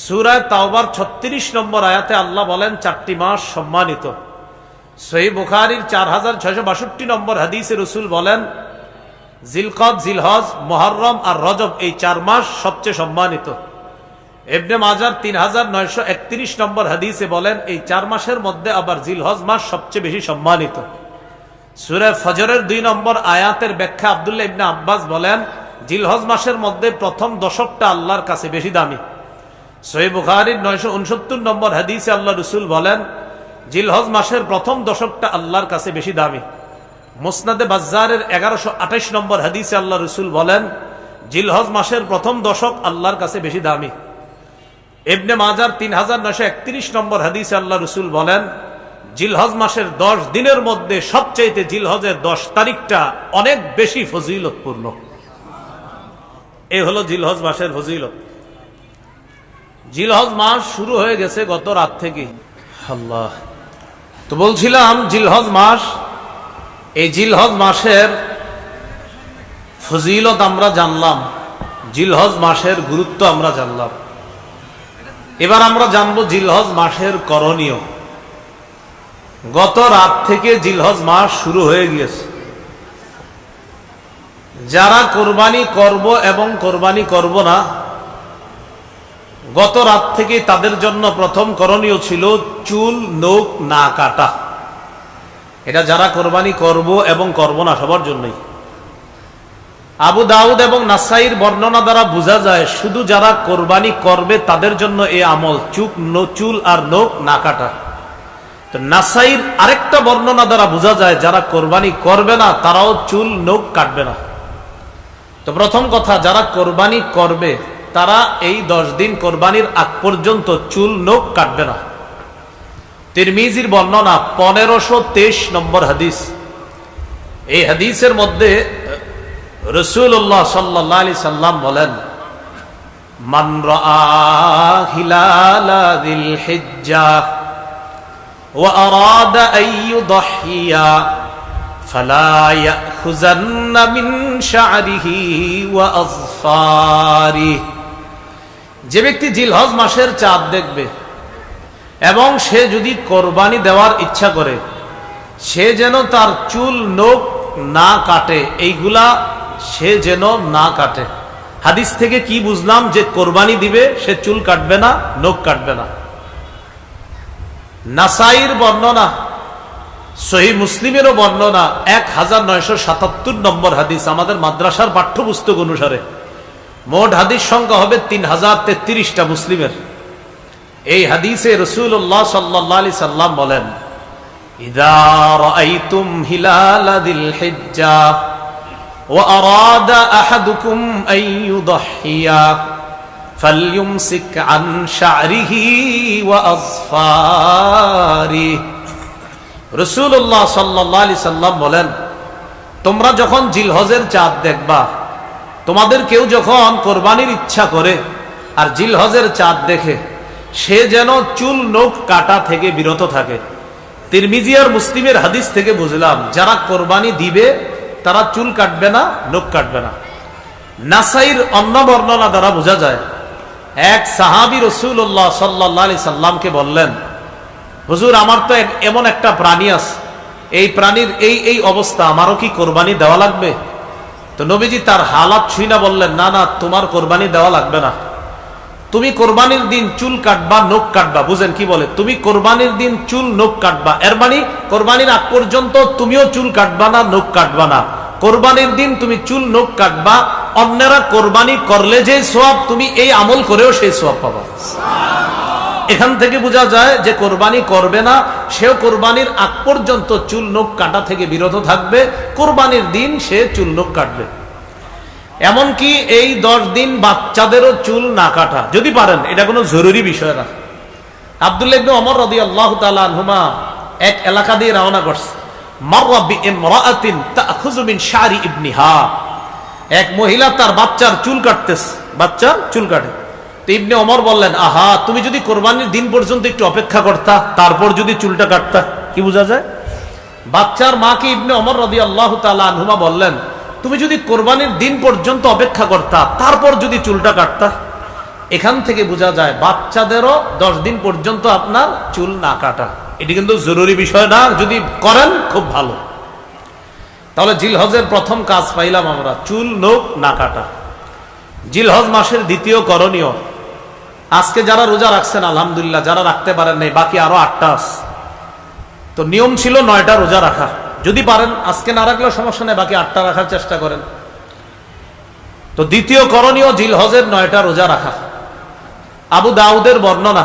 সূরা তাওবার ৩৬ নম্বর আয়াতে আল্লাহ বলেন ৪টি মাস সম্মানিত। সহিহ বুখারীর ৪৬৬২ নম্বর হাদিসে রাসূল বলেন জিলকদ, জিলহজ, মুহররম আর রজব এই ৪ মাস সবচেয়ে সম্মানিত। ইবনে মাজার ৩৯৩১ নম্বর হাদিসে বলেন এই ৪ মাসের মধ্যে আবার জিলহজ মাস সবচেয়ে বেশি সম্মানিত। সূরা ফজরের ২ নম্বর আয়াতের ব্যাখ্যা আব্দুল্লাহ ইবনে আব্বাস বলেন জিলহজ মাসের মধ্যে প্রথম দশকটা আল্লাহর কাছে বেশি দামি। সহিহ বুখারীর ৯৬৯ নম্বর হাদিসে আল্লাহ রাসূল বলেন জিলহজ মাসের প্রথম দশকটা আল্লাহর কাছে বেশি দামি। মুসনাদে বাজ্জারের ১১২৮ নম্বর হাদিসে আল্লাহ রাসূল বলেন জিলহজ মাসের প্রথম দশক আল্লাহর কাছে বেশি দামি। ইবনে মাজার ৩৯৩১ নম্বর হাদিসে আল্লাহ রাসূল বলেন জিলহজ মাসের ১০ দিনের মধ্যে সবচাইতে জিলহজের ১০ তারিখটা অনেক বেশি ফজিলতপূর্ণ। এই হলো জিলহজ মাসের ফজিলত। জিলহজ মাস শুরু হয়ে গেছে গত রাত থেকে। আল্লাহ, তো বলছিলাম জিলহজ মাস, এই জিলহজ মাসের ফজিলত আমরা জানলাম, জিলহজ মাসের গুরুত্ব আমরা জানলাম। এবার আমরা জানবো জিলহজ মাসের করণীয়। গত রাত থেকে জিলহজ মাস শুরু হয়ে গিয়েছে। যারা কোরবানি করব এবং কোরবানি করব না, গত রাত থেকে তাদের জন্য প্রথম করণীয় ছিল চুল নখ না কাটা। এটা যারা কোরবানি করব এবং করব না সবার জন্যই। আবু দাউদ এবং নাসাইর বর্ণনা দ্বারা বোঝা যায় শুধু যারা কোরবানি করবে তাদের জন্য এই আমল, চুল আর নখ না কাটা। তো নাসাইর আরেকটা বর্ণনা দ্বারা বোঝা যায় যারা কোরবানি করবে না তারাও চুল নখ কাটবে না। তো প্রথম কথা, যারা কোরবানি করবে তারা এই 10 দিন কোরবানির আগ পর্যন্ত চুল নখ কাটবে না। তিরমিজির বর্ণনা 1523 নম্বর হাদিস। এই হাদিসের মধ্যে রাসূলুল্লাহ সাল্লাল্লাহু আলাইহি সাল্লাম বলেন মান রাআ হিলালা যিল হিজ্জাহ ওয়া আরাদা আন ইউদহিয়া ফালা ইয়াখুযান্না মিন শা'রিহি ওয়া আযফারিহি। যে ব্যক্তি জিলহজ মাসের চাঁদ দেখবে এবং সে যদি কোরবানি দেওয়ার ইচ্ছা করে, সে যেন তার চুল নখ না কাটে, এইগুলা সে যেন না কাটে। হাদিস থেকে কি বুঝলাম? যে কোরবানি দিবে সে চুল কাটবে না, নখ কাটবে না। নাসাইর বর্ণনা, সহিহ মুসলিমেরও বর্ণনা 1977 নম্বর হাদিস। আমাদের মাদ্রাসার পাঠ্যপুস্তক অনুসারে মোট হাদিস সংখ্যা হবে 3033টা মুসলিমের। এই হাদিসে রাসূলুল্লাহ সাল্লাল্লাহু আলাইহি সাল্লাম বলেন ইযা রাআইতুম হিলালা যিল হিজ্জাহ ওয়া আরাদা আহাদুকুম আন ইউদহিয়া ফালইউমসিক আন শা'রিহি ওয়া আযফারিহি। রাসূলুল্লাহ সাল্লাল্লাহু আলাইহি সাল্লাম বলেন তোমরা যখন জিলহজের চাঁদ দেখবা, তোমাদের কেউ যখন কোরবানির ইচ্ছা করে আর জিলহজের চাঁদ দেখে, সে যেন চুল নখ কাটা থেকে বিরত থাকে। তিরমিজি আর মুসলিমের হাদিস থেকে বুঝলাম যারা কোরবানি দিবে তারা চুল কাটবে না, নখ কাটবে না। নাসাইর অন্য বর্ণনা দ্বারা বোঝা যায় এক সাহাবী রাসূলুল্লাহ সাল্লাল্লাহু আলাইহি সাল্লামকে বললেন হুজুর, আমার তো এমন একটা প্রাণী আছে, এই প্রাণীর এই অবস্থা, আমারও কি কোরবানি দেওয়া লাগবে? তো নবীজি তার হালাত ছুঁই না বললেন না না, তোমার কোরবানি দেওয়া লাগবে না। তুমি কোরবানির দিন চুল কাটবা, নখ কাটবা। বুঝেন কি বলে? তুমি কোরবানির দিন চুল নখ কাটবা, এর মানে কোরবানির আগ পর্যন্ত তুমিও চুল কাটবা না, নখ কাটবা না। কোরবানির দিন তুমি চুল নখ কাটবা, অন্যরা কোরবানি করলে যে সওয়াব, তুমি এই আমল করেও সেই সওয়াব পাবা। এখান থেকে বোঝা যায় যে কোরবানি করবে না সেও কোরবানির আগ পর্যন্ত চুল নখ কাটা থেকে বিরত থাকবে, কোরবানির দিন সে চুল নখ কাটবে। এমনকি এই 10 দিন বাচ্চাদেরও চুল না কাটা যদি পারেন, এটা কোনো জরুরি বিষয় না। আব্দুল্লাহ ইবনে ওমর রাদিয়াল্লাহু তাআলা আনহুমা এক এলাকা দিয়ে রওনা করছে। মাররা বিইমরাআতিন তাখুযু মিন শা'রি ইবনিহা। এক মহিলা তার বাচ্চার চুল কাটতেছে, বাচ্চা চুল কাটে। তো ইবনে ওমর বললেন আহা, তুমি যদি কোরবানির দিন পর্যন্ত একটু অপেক্ষা করতা, তারপর যদি চুলটা কাটতা। কি বোঝা যায়? বাচ্চার মাকে ইবনে ওমর রাদিয়াল্লাহু তাআলা আনহুমা বললেন তুমি যদি কোরবানির দিন পর্যন্ত অপেক্ষা করতা, তারপর যদি চুলটা কাটতা। এখান থেকে বোঝা যায় বাচ্চাদেরও 10 দিন পর্যন্ত আপনার চুল না কাটা। এটি কিন্তু জরুরি বিষয় না, যদি করেন খুব ভালো। তাহলে জিলহজের প্রথম কাজ পাইলাম আমরা, চুল নখ না কাটা। জিলহজ মাসের দ্বিতীয় করণীয়, আজকে যারা রোজা রাখছেন আলহামদুলিল্লাহ, যারা রাখতে পারেন নাই বাকি আরো 8টা আছে। তো নিয়ম ছিল 9টা রোজা রাখা, যদি পারেন আজকে না রাখলেও সমস্যা নেই, বাকি 8টা রাখার চেষ্টা করেন। তো দ্বিতীয় করণীয় জিলহজের 9টা রোজা রাখা। আবু দাউদের বর্ণনা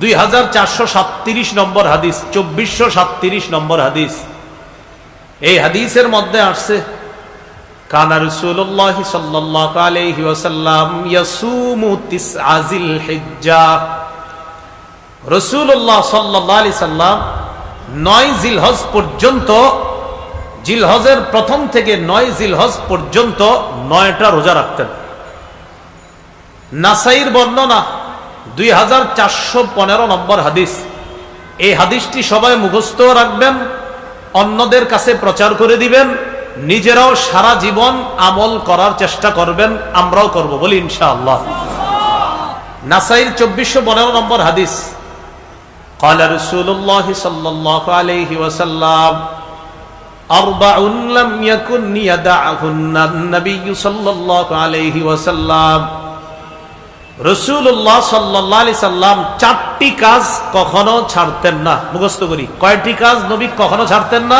2437 নম্বর হাদিস, 2437 নম্বর হাদিস। এই হাদিসের মধ্যে আসছে কানা রাসূলুল্লাহ সাল্লাল্লাহু আলাইহি ওয়াসাল্লাম ইয়াসুমু তিসআ জিলহিজ্জাহ। রাসূলুল্লাহ সাল্লাল্লাহু আলাইহি সাল্লাম 9 জিলহজ পর্যন্ত, জিলহজের প্রথম থেকে 9 জিলহজ পর্যন্ত 9টা রোজা রাখতেন। নাসাইর বর্ণনা 2415 নম্বর হাদিস। এই হাদিসটি সবাই মুখস্থ রাখবেন, অন্যদের কাছে প্রচার করে দিবেন, নিজেরাও সারা জীবন আমল করার চেষ্টা করবেন, আমরাও করব বলি ইনশাআল্লাহ। নাসাইর 2415 নম্বর হাদিস, قال رسول الله صلى الله عليه وسلم أربع لم يكن يدعهن النبي صلى الله عليه وسلم। রাসূলুল্লাহ সাল্লাল্লাহু আলাইহি সাল্লাম 4টি কাজ কখনো ছাড়তেন না। মুখস্থ করি, কয়টি কাজ নবী কখনো ছাড়তেন না?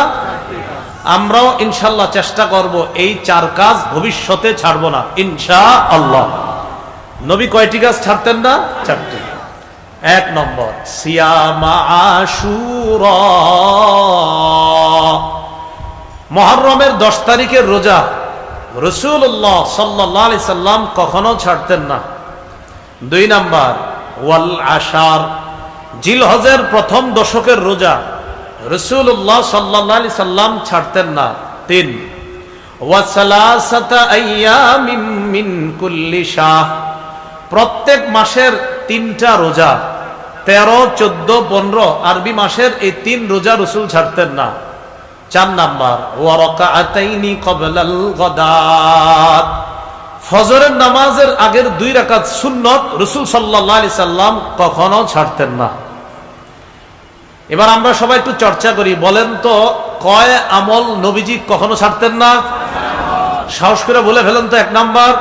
আমরাও ইনশাআল্লাহ চেষ্টা করব এই 4 কাজ ভবিষ্যতে ছাড়ব না ইনশাআল্লাহ। নবী কয়টি কাজ ছাড়তেন না? 4টি। 1 নম্বর, সিয়ামা আশুরা, মুহররমের 10 তারিখের রোজা রাসূলুল্লাহ সাল্লাল্লাহু আলাইহি সাল্লাম কখনো ছাড়তেন না। 2 নম্বর, ওয়াল আশার, জিলহজের প্রথম দশকের রোজা রাসূলুল্লাহ সাল্লাল্লাহু আলাইহি সাল্লাম ছাড়তেন না। 3, ওয়া সালাসাতা আইয়ামিন মিন কুল্লি শাহ, প্রত্যেক মাসের 3টা রোজা, 13, 14, 15 আরবি মাসের এই 3 রোজা রাসূল ছাড়তেন না। 4 নাম্বার, ওয়া রাকাআতাইনি ক্বাবলাল গাদাত, ফজরের নামাজের আগের 2 রাকাত সুন্নত রাসূল সাল্লাল্লাহু আলাইহি সাল্লাম কখনো ছাড়তেন না। এবার আমরা সবাই একটু চর্চা করি, বলেন তো কয় আমল নবীজি কখনো ছাড়তেন না? সাহস করে বলে ফেলেন তো। 1 নাম্বার,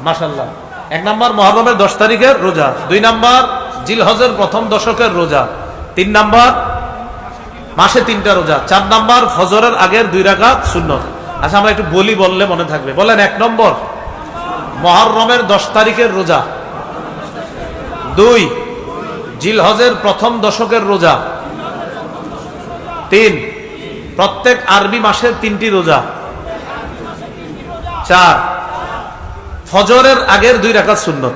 মাশাআল্লাহ, 1 নাম্বার মুহররমের 10 তারিখের রোজা, 2 নাম্বার জিলহজের প্রথম দশকের রোজা, 3 নাম্বার মাসে 3টা রোজা, 4 নাম্বার ফজরের আগের 2 রাকাত সুন্নত। আচ্ছা আমরা একটু বলি, বললে মনে থাকবে। বলেন, 1 নম্বর মুহররমের 10 তারিখের রোজা, 2 জিলহজের প্রথম দশকের রোজা, 3 প্রত্যেক আরবি মাসের 3টি রোজা, 4 ফজরের আগের 2 রাকাত সুন্নত।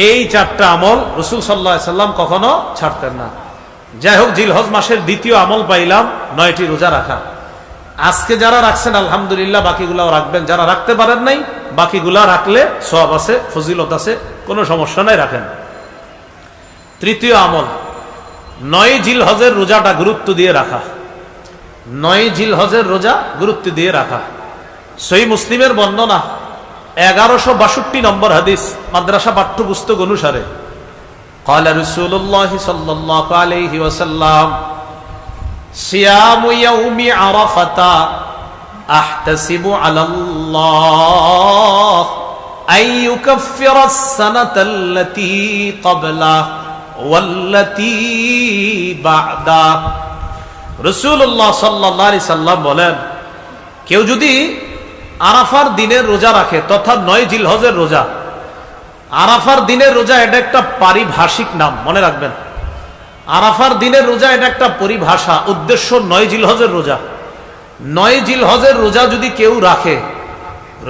এই 4টা আমল রাসূল সাল্লাল্লাহু আলাইহি সাল্লাম কখনো ছাড়তেন না। যাই হোক, জিলহজ মাসের দ্বিতীয় আমল পাইলাম 9টি রোজা রাখা। আজকে যারা রাখছেন আলহামদুলিল্লাহ, বাকিগুলাও রাখবেন। যারা রাখতে পারেন নাই, বাকিগুলা রাখলে সওয়াব আছে, ফজিলত আছে, কোনো সমস্যা নাই, রাখেন। তৃতীয় আমল, 9 জিলহজের রোজাটা গুরুত্ব দিয়ে রাখা। 9 জিলহজের রোজা গুরুত্ব দিয়ে রাখা। সহিহ মুসলিমের বর্ণনা 1162 নম্বর হাদিস, মাদ্রাসা পাঠ্যপুস্তক অনুসারে, قال رسول الله صلى الله عليه وسلم صيام يوم عرفة أحتسب على الله أن يكفر السنة التي قبله والتي بعده। রাসূলুল্লাহ সাল্লাল্লাহু আলাইহি সাল্লাম বলেন, কেউ যদি আরাফার দিনের রোজা রাখে, তথা 9 জিলহজের রোজা। আরাফার দিনের রোজা এটা একটা পারিভাষিক নাম, মনে রাখবেন। আরাফার দিনের রোজা এটা একটা পরিভাষা, উদ্দেশ্য 9 জিলহজের রোজা। 9 জিলহজের রোজা যদি কেউ রাখে,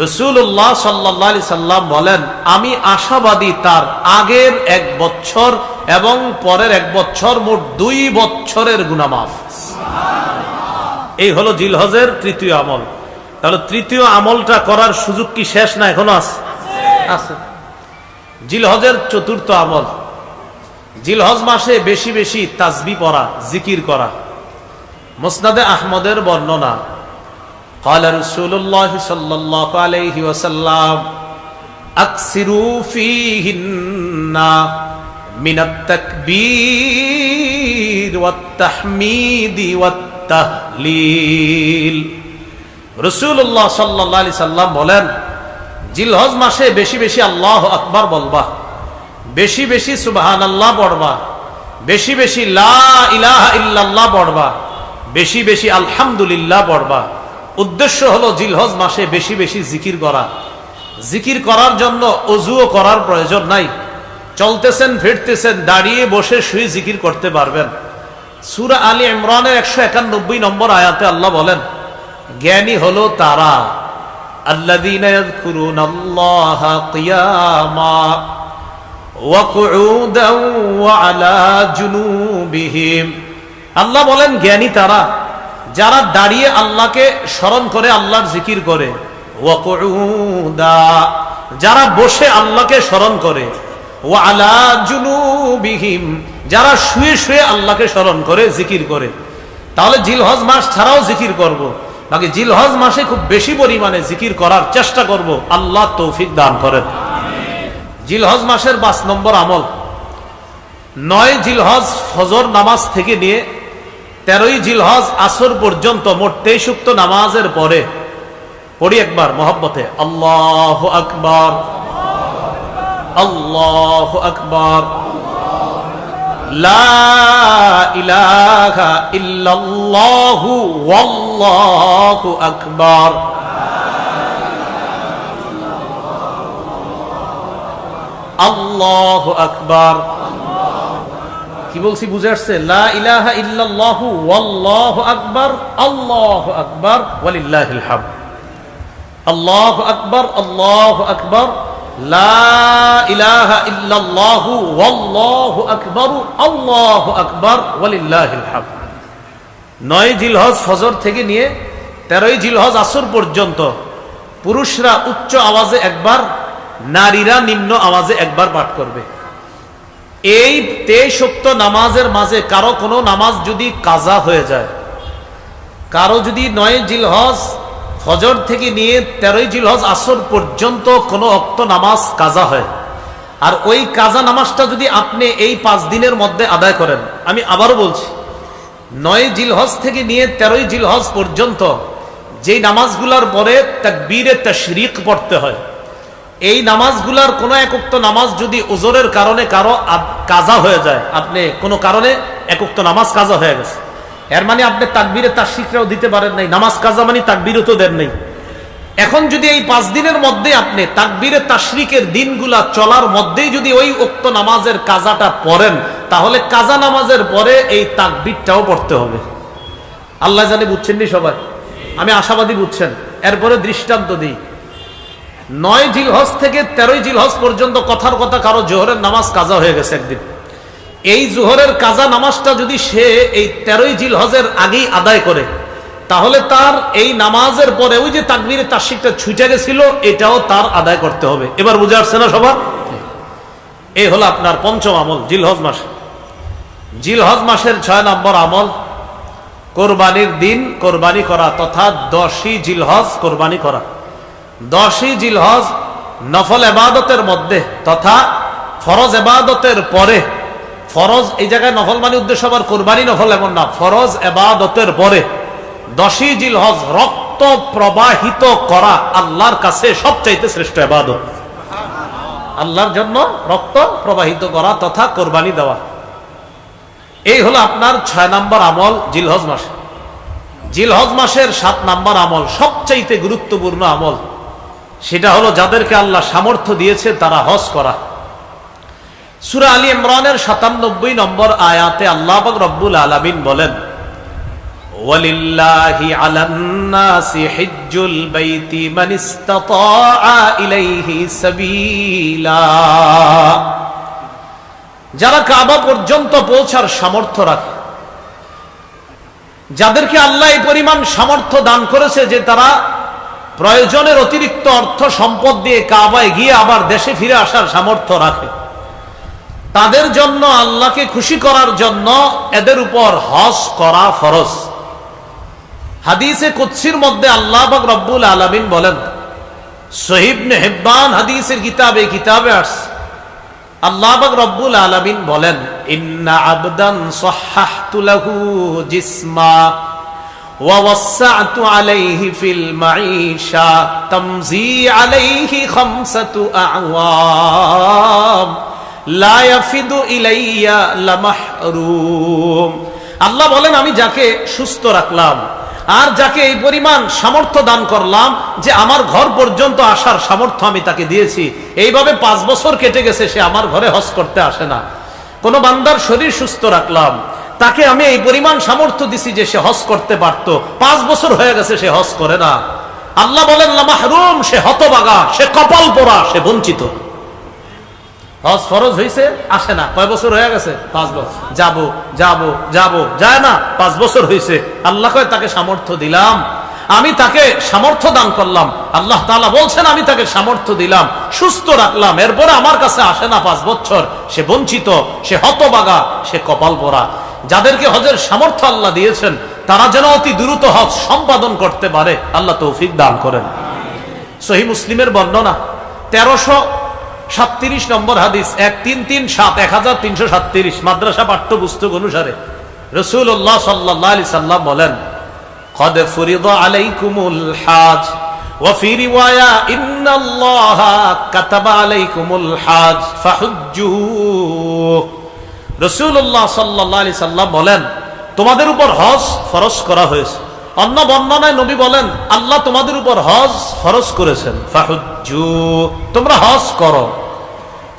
রাসূলুল্লাহ সাল্লাল্লাহু আলাইহি সাল্লাম বলেন, আমি আশাবাদী তার আগের 1 বছর এবং পরের 1 বছর, মোট 2 বছরের গুনাহ মাফ। এই হলো জিলহজের তৃতীয় আমল। তাহলে তৃতীয় আমলটা করার সুযোগ কি শেষ না, এখনো আছে? জিলহজের চতুর্থ আমল, জিলহজ মাসে বেশি বেশি তাসবিহ পড়া, জিকির করা। মুসনাদে আহমদের বর্ণনা, قال رسول الله صلى الله عليه وسلم আকসিরু ফীহিন্না মিনাত তাকবীর ওয়াত তাহমীদি ওয়াত তাহলিল। রাসূলুল্লাহ সাল্লাল্লাহু আলাইহি সাল্লাম বলেন, জিলহজ মাসে বেশি বেশি আল্লাহু আকবার বলবা, বেশি বেশি সুবহানাল্লাহ পড়বা, বেশি বেশি লা ইলাহা ইল্লাল্লাহ পড়বা, বেশি বেশি আলহামদুলিল্লাহ পড়বা। উদ্দেশ্য হলো জিলহজ মাসে বেশি বেশি জিকির করা। জিকির করার জন্য ওযুও করার প্রয়োজন নাই। চলতেছেন, ফিরতেছেন, দাঁড়িয়ে বসে শুয়ে জিকির করতে পারবেন। সূরা আলী ইমরানের 191 নম্বর আয়াতে আল্লাহ বলেন, জ্ঞানী হলো তারা আল্লাযীনা ইয়াযকুরুনাল্লাহা কিয়ামা ওয়া কুউদান ওয়া আলা জুনুবিহিম। আল্লাহ বলেন জ্ঞানী তারা যারা দাঁড়িয়ে আল্লাহকে স্মরণ করে, আল্লাহর জিকির করে, ওয়া কুউদা যারা বসে আল্লাহকে স্মরণ করে, ওয়া আলা জুনুবিহিম যারা শুয়ে শুয়ে আল্লাহকে স্মরণ করে, জিকির করে। তাহলে জিলহজ মাস ছাড়াও জিকির করব, বাকি জিলহজ মাসে খুব বেশি পরিমাণে জিকির করার চেষ্টা করব। আল্লাহ তৌফিক দান করেন। জিলহজ মাসের 5 নম্বর আমল, 9 জিলহজ ফজর নামাজ থেকে নিয়ে 13 জিলহজ আসর পর্যন্ত মোট 23 উক্ত নামাজের পরে পড়ি একবার মহব্বতে আল্লাহু আকবার, আল্লাহু আকবার, লা ইলাহা ইল্লাল্লাহু ওয়াল্লাহু আকবার, আল্লাহু আকবার। কি বলছি বুঝে আসছে? লা ইলাহা ইল্লাল্লাহু ওয়াল্লাহু আকবার, আল্লাহু আকবার ওয়ালিল্লাহিল হামদ। আল্লাহু আকবার, আল্লাহু আকবার, লা ইলাহা ইল্লাল্লাহু ওয়াল্লাহু আকবার, আল্লাহু আকবার ওয়ালিল্লাহিল হামদ। 9 জিলহজ ফজর থেকে নিয়ে 13 জিলহজ আসর পর্যন্ত পুরুষরা উচ্চ আওয়াজে একবার, নারীরা নিম্ন আওয়াজে একবার পাঠ করবে। এই 23 উক্ত নামাজের মাঝে কারো কোনো নামাজ যদি কাজা হয়ে যায়, কারো যদি 9 জিলহজ ফজর থেকে নিয়ে 13 জিলহজ আসর পর্যন্ত কোনো ওক্ত নামাজ কাজা হয়, আর ওই কাজা নামাজটা যদি আপনি এই 5 দিনের মধ্যে আদায় করেন, আমি আবারও বলছি, 9 জিলহজ থেকে নিয়ে 13 জিলহজ পর্যন্ত যেই নামাজগুলোর পরে তাকবীরে তাশরিক পড়তে হয়, এই নামাজগুলার কোনো এক উক্ত নামাজ যদি ওজরের কারণে কারো কাজা হয়ে যায়, আপনি কোনো কারণে এক উক্ত নামাজ কাজা হয়ে গেছে, এর মানে আপনি তাকবীরে তাশরিকটাও দিতে পারেন নাই, নামাজ কাজা মানে তাকবীরও তো দেন নাই। এখন যদি এই 5 দিনের মধ্যে আপনি তাকবীরে তাশরিকের দিনগুলা চলার মধ্যেই যদি ওই উক্ত নামাজের কাজাটা পড়েন, তাহলে কাজা নামাজের পরে এই তাকবীরটাও পড়তে হবে। আল্লাহ জানে বুঝছেন নি সবাই? আমি আশাবাদী বুঝছেন। এরপরে দৃষ্টান্ত দিই, 9 জিলহজ থেকে 13 জিলহজ পর্যন্ত কথার কথা কারো জোহরের নামাজ কাজা হয়ে গেছে একদিন, এই জোহরের কাজা নামাজটা যদি সে এই 13 জিলহজের আগেই আদায় করে, তাহলে তার এই নামাজের পরে ওই যে তাকবীরে তাশরিকটা ছুটে গেছিল, এটাও তার আদায় করতে হবে। এবার বুঝে আসছে না সবার? এই হলো আপনার 5ম আমল জিলহজ মাস। জিলহজ মাসের 6 নম্বর আমল, কোরবানির দিন কোরবানি করা, তথা 10ই জিলহজ কোরবানি করা। 10ই জিলহজ নফল ইবাদতের মধ্যে তথা ফরজ ইবাদতের পরে, ফরজ এই জায়গায় নফল মানে উদ্দেশ্য আবার কোরবানি নফল এমন না, ফরজ ইবাদতের পরে 10ই জিলহজ রক্ত প্রবাহিত করা আল্লাহর কাছে সবচাইতে শ্রেষ্ঠ ইবাদত। আল্লাহর জন্য রক্ত প্রবাহিত করা তথা কোরবানি দেওয়া, এই হলো আপনার 6 নম্বর আমল জিলহজ মাসে। জিলহজ মাসের 7 নম্বর আমল, সবচাইতে গুরুত্বপূর্ণ আমল, সেটা হলো যাদেরকে আল্লাহ সামর্থ্য দিয়েছে তারা হজ করা। সূরা আলী ইমরানের 97 নম্বর আয়াতে আল্লাহ পাক রব্বুল আলামিন বলেন, ওয়ালিল্লাহি আলান নাসি হিজ্জুল বাইতি মান ইসতাতাআ ইলাইহি সাবিলা। যারা কাবা পর্যন্ত পৌঁছার সামর্থ্য রাখে, যাদেরকে আল্লাহ এই পরিমাণ সামর্থ্য দান করেছে যে তারা প্রয়োজনের অতিরিক্ত অর্থ সম্পদ দিয়ে কাবায় গিয়ে আবার দেশে ফিরে আসার সামর্থ্য রাখে, তাদের জন্য আল্লাহকে খুশি করার জন্য এদের উপর হজ করা ফরজ। হাদিসে কুদসির মধ্যে আল্লাহ পাক রব্বুল আলামিন বলেন, সহিহ ইবনে হিব্বান হাদিসের কিতাবে আসছে, আল্লাহ পাক রব্বুল আলামিন বলেন, ইন্না আবদান সাহহাহতু লাহু জিসমা ওয়া ওয়াসসা'তু আলাইহি ফিল মাঈশা তামজি আলাইহি খামসাতু আ'ওয়াম লা ইয়াফিদু ইলাইয়া লামাহরুম। আল্লাহ বলেন, আমি যাকে সুস্থ রাখলাম আর যাকে এই পরিমাণ সামর্থ্য দান করলাম যে আমার ঘর পর্যন্ত আসার সামর্থ্য আমি তাকে দিয়েছি, এইভাবে 5 বছর কেটে গেছে, সে আমার ঘরে হজ করতে আসে না। কোন বান্দার শরীর সুস্থ রাখলাম, তাকে আমি এই পরিমাণ সামর্থ্য দিছি যে সে হজ করতে পারতো, 5 বছর হয়ে গেছে সে হজ করে না। আল্লাহ বলেন লামাহরুম, সে হতভাগা, সে কপাল পোড়া, সে বঞ্চিত। হজ ফরজ হয়েছে, আসে না, কয় বছর হয়ে গেছে? 5 বছর। যাবো যায় না, 5 বছর হয়েছে। আল্লাহ কয় তাকে সামর্থ্য দিলাম, আমি তাকে সামর্থ্য দান করলাম। আল্লাহ তাআলা বলছেন, আমি তাকে সামর্থ্য দিলাম, সুস্থ রাখলাম, এরপরে আমার কাছে আসে না 5 বছর, সে বঞ্চিত, সে হতভাগা, সে কপাল পোড়া। যাদেরকে হজের সামর্থ্য আল্লাহ দিয়েছেন তারা যেন অতি দ্রুত হজ সম্পাদন করতে পারে, আল্লাহ তৌফিক দান করেন। সহিহ মুসলিমের বর্ণনা 1337 নম্বর হাদিস, 1337 মাদ্রাসা পাঠ্যপুস্তক অনুসারে রাসূলুল্লাহ সাল্লাল্লাহু আলাইহি সাল্লাম বলেন, قد فرض عليكم الحج وفي رواية إن الله كتب عليكم الحج فحجوا। রাসূলুল্লাহ সাল্লাল্লাহু আলাইহি সাল্লাম বলেন, তোমাদের উপর হজ ফরজ করা হয়েছে। অন্য বর্ণনায় নবী বলেন, আল্লাহ তোমাদের উপর হজ ফরজ করেছেন, ফাহুজ্জু, তোমরা হজ করো।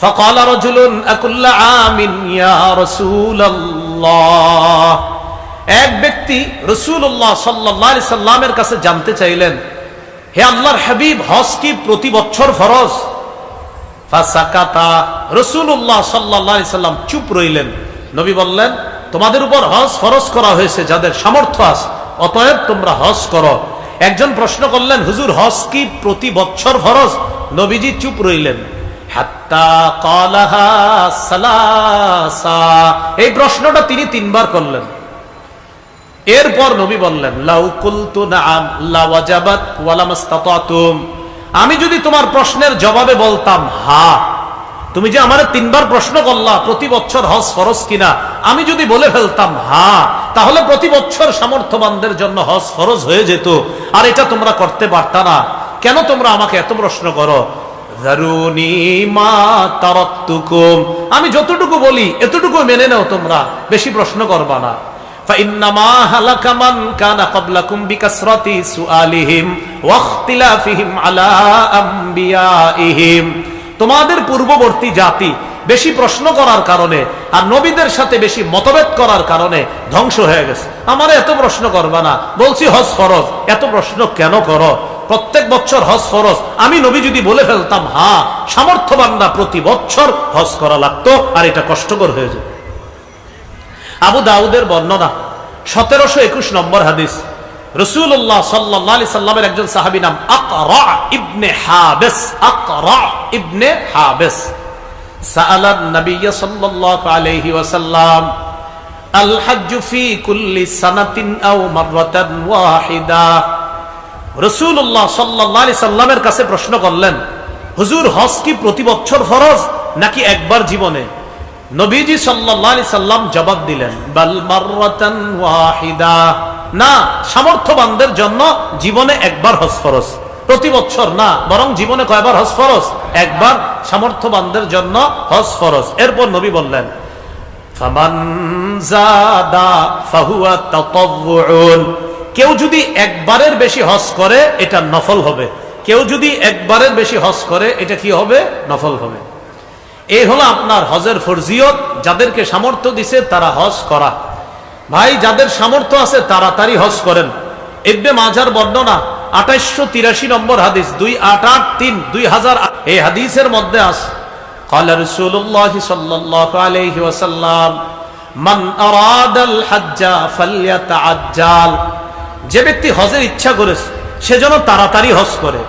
فقال رجل أكل عام يا رسول الله। এক ব্যক্তি রাসূলুল্লাহ সাল্লাল্লাহু আলাইহি সাল্লামের কাছে জানতে চাইলেন, হে আল্লাহর হাবিব, হজ কি প্রতি বছর ফরজ? ফাসাকাতা, রাসূলুল্লাহ সাল্লাল্লাহু আলাইহি সাল্লাম চুপ রইলেন। নবী বললেন, তোমাদের উপর হজ ফরজ করা হয়েছে যাদের সামর্থ্য আছে, অতএব তোমরা হজ করো। একজন প্রশ্ন করলেন, হুজুর হজ কি প্রতি বছর ফরজ? নবীজি চুপ রইলেন। হাত্তা ক্বালাহা সালাসা, এই প্রশ্নটা তিনি 3 বার করলেন। এরপর নবী বললেন, লাউ কুলতু নাআম লাওয়াজাবাত ওয়া লামাসতাতাতুম, আমি যদি তোমার প্রশ্নের জবাবে বলতাম হ্যাঁ, তুমি যে আমারে 3 বার প্রশ্ন করলা প্রতি বছর হজ ফরজ কিনা, আমি যদি বলে ফেলতাম হ্যাঁ, তাহলে প্রতি বছর সামর্থ্যবানদের জন্য হজ ফরজ হয়ে যেত, আর এটা তোমরা করতে পারতা না। কেন তোমরা আমাকে এত প্রশ্ন করো? যারুনি মা তারাকতুকুম, আমি যতটুকু বলি এতটুকু মেনে নাও, তোমরা বেশি প্রশ্ন করবা না। فإنما هلك من كان قبلكم بكثرة سؤالهم واختلافهم على أنبيائهم। তোমাদের পূর্ববর্তী জাতি বেশি প্রশ্ন করার কারণে আর নবীদের সাথে বেশি মতভেদ করার কারণে ধ্বংস হয়ে গেছে। আমারে এত প্রশ্ন করবা না, বলছি হজ ফরজ, এত প্রশ্ন কেন করো? প্রত্যেক বছর হজ ফরজ, আমি নবী যদি বলে ফেলতাম হ্যাঁ, সামর্থ্যবানরা প্রতি বছর হজ করা লাগতো, আর এটা কষ্টকর হয়ে যেত। আবু দাউদের বর্ণনা 1721 নম্বর হাদিস, রাসূলুল্লাহ সাল্লাল্লাহু আলাইহি সাল্লামের একজন সাহাবী নাম আকরা ইবনে হাবিস, আকরা ইবনে হাবিস সাআলা নবী সাল্লাল্লাহু আলাইহি ওয়াসাল্লাম আল হজ্জ ফি কুল্লি সানাতিন আও মাররাতান ওয়াহিদা। রাসূলুল্লাহ সাল্লাল্লাহু আলাইহি সাল্লামের কাছে প্রশ্ন করলেন, হুজুর হজ কি প্রতি বছর ফরজ নাকি একবার জীবনে? নবীজি সাল্লাল্লাহু আলাইহি সাল্লাম জবাব দিলেন, বাল মাররাতান ওয়াহিদা, না, সামর্থ্যবানদের জন্য জীবনে একবার হজ ফরজ, প্রতি বছর না, বরং জীবনে কয়বার হজ ফরজ? একবার, সামর্থ্যবানদের জন্য হজ ফরজ। এরপর নবী বললেন, ফামান যাদা ফাহুয়া তাতাওউন, কেউ যদি একবারের বেশি হজ করে এটা নফল হবে, কেউ যদি একবারের বেশি হজ করে এটা কি হবে? নফল হবে। এই হলো আপনার হজের ফরজিয়ত। যাদেরকে সামর্থ্য দিছে তারা হজ করা। ভাই, যাদের সামর্থ্য আছে তাড়াতাড়ি হজ করেন। ইবনে মাজার বর্ণনা 2883 নম্বর হাদিস, 2883 2000, এই হাদিসের মধ্যে আছে, ক্বালা রাসূলুল্লাহ সাল্লাল্লাহু আলাইহি ওয়াসাল্লাম মান আরাদাল হজ্জা ফালইয়াতাআজ্জাল, যে ব্যক্তি হজের ইচ্ছা করেছে সে যেন তাড়াতাড়ি হজ করে।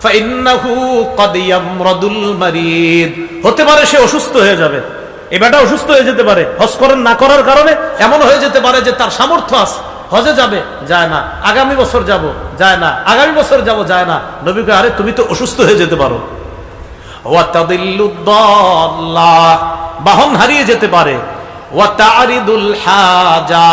ফাইন্নাহু ক্বাদ ইয়ামরাদুল মারিদ, হতে পারে সে অসুস্থ হয়ে যাবে, এবারটা অসুস্থ হয়ে যেতে পারে হজ করেন না করার কারণে, এমন হয়ে যেতে পারে যে তার সামর্থ্য আছে হজে যাবে, যায় না। আগামী বছর যাব, যায় না। আগামী বছর যাব, যায় না। নবী কয়, আরে তুমি তো অসুস্থ হয়ে যেতে পারো। ওয়া তাদিল্লুদ দাল্লাহ, বাহন হারিয়ে যেতে পারে। ওয়া তারিদুল হাজা,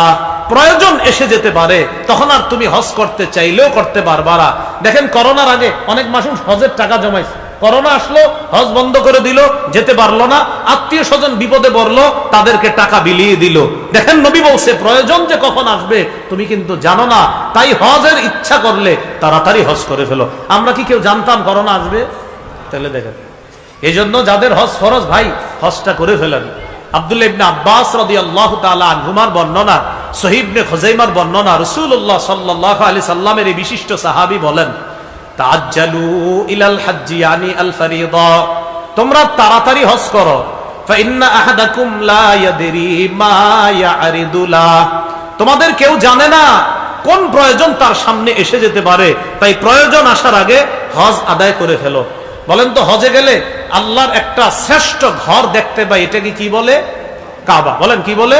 প্রয়োজন এসে যেতে পারে, তখন আর তুমি হজ করতে চাইলেও করতে পারবা না। দেখেন করোনার আগে অনেক মানুষ হজের টাকা জমাইছে, করোনা আসলো, হজ বন্ধ করে দিল, যেতে পারলো না। আত্মীয় স্বজন বিপদে পড়লো, তাদেরকে টাকা বিলিয়ে দিল। দেখেন নবী বলছে প্রয়োজন যে কখন আসবে তুমি কিন্তু জানো না, তাই হজের ইচ্ছা করলে তাড়াতাড়ি হজ করে ফেলো। আমরা কি কেউ জানতাম করোনা আসবে? তাহলে দেখেন, এই জন্য যাদের হজ ফরজ ভাই, হজটা করে ফেলেন। আব্দুল্লাহ ইবনে আব্বাস রাদিয়াল্লাহু তাআলা আনহুমার বর্ণনা, সহিহ ইবনে খুজাইমার বর্ণনা, রাসূলুল্লাহ সাল্লাল্লাহু আলাইহি সাল্লামের এই বিশিষ্ট সাহাবী বলেন, তাআজ্জালু ইলাল হজ্জি ইয়ানি আল ফরিদা, তোমরা তাড়াতাড়ি হজ করো। ফাইন্না আহাদাকুম লা ইয়াদরি মা ইয়ারিদু লা, তোমাদের কেউ জানে না কোন প্রয়োজন তার সামনে এসে যেতে পারে, তাই প্রয়োজন আসার আগে হজ আদায় করে ফেলো। বলেন তো হজে গেলে আল্লাহর একটা শ্রেষ্ঠ ঘর দেখতে পাই, এটাকে কি বলে? কাবা। বলেন কি বলে?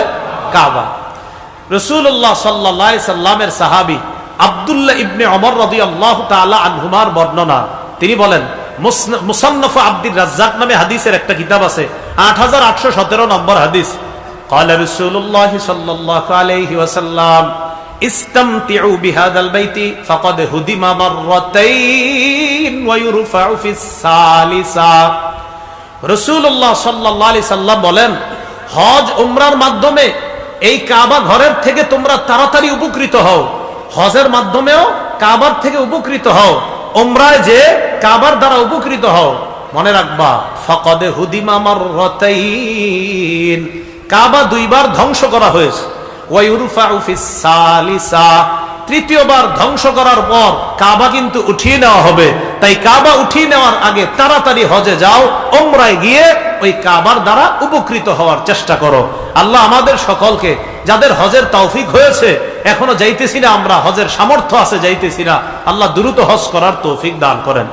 কাবা। রাসূলুল্লাহ সাল্লাল্লাহু আলাইহি সাল্লামের সাহাবী আব্দুল্লাহ ইবনে ওমর রাদিয়াল্লাহু তাআলা আনহুমার বর্ণনা, তিনি বলেন, মুসান্নাফ আব্দুর রাজ্জাক নামে হাদিসের একটা কিতাব আছে, 8817 নম্বর হাদিস। قال رسول الله صلى الله عليه وسلم استمتعوا بهذا البيت فقد هدم مرتين ويرفع في الثالثة। রাসূলুল্লাহ সাল্লাল্লাহু আলাইহি সাল্লাম বলেন, হজ উমরার মাধ্যমে এই কাবা ঘরের থেকে তোমরা তাড়াতাড়ি উপকৃত হও। হজের মাধ্যমেও কাবার থেকে উপকৃত হও, উমরায় যে কাবার দ্বারা উপকৃত হও। মনে রাখবা, ফাকাদ হুদিমা মাররাতাইন, কাবা দুইবার ধ্বংস করা হয়েছে। ওয়া ইউরফাউ ফিস সালিসা, তৃতীয়বার ধ্বংস করার পর কাবা কিন্তু উঠিয়ে নেওয়া হবে। তাই কাবা উঠিয়ে নেওয়ার আগে তাড়াতাড়ি হজে যাও, উমরায় গিয়ে ওই কাবার দ্বারা উপকৃত হওয়ার চেষ্টা করো। আল্লাহ আমাদের সকলকে, যাদের হজের তৌফিক হয়েছে, এখনো যাইতেছি না আমরা, হজের সামর্থ্য আছে যাইতেছি না, আল্লাহ দ্রুত হজ করার তৌফিক দান করেন।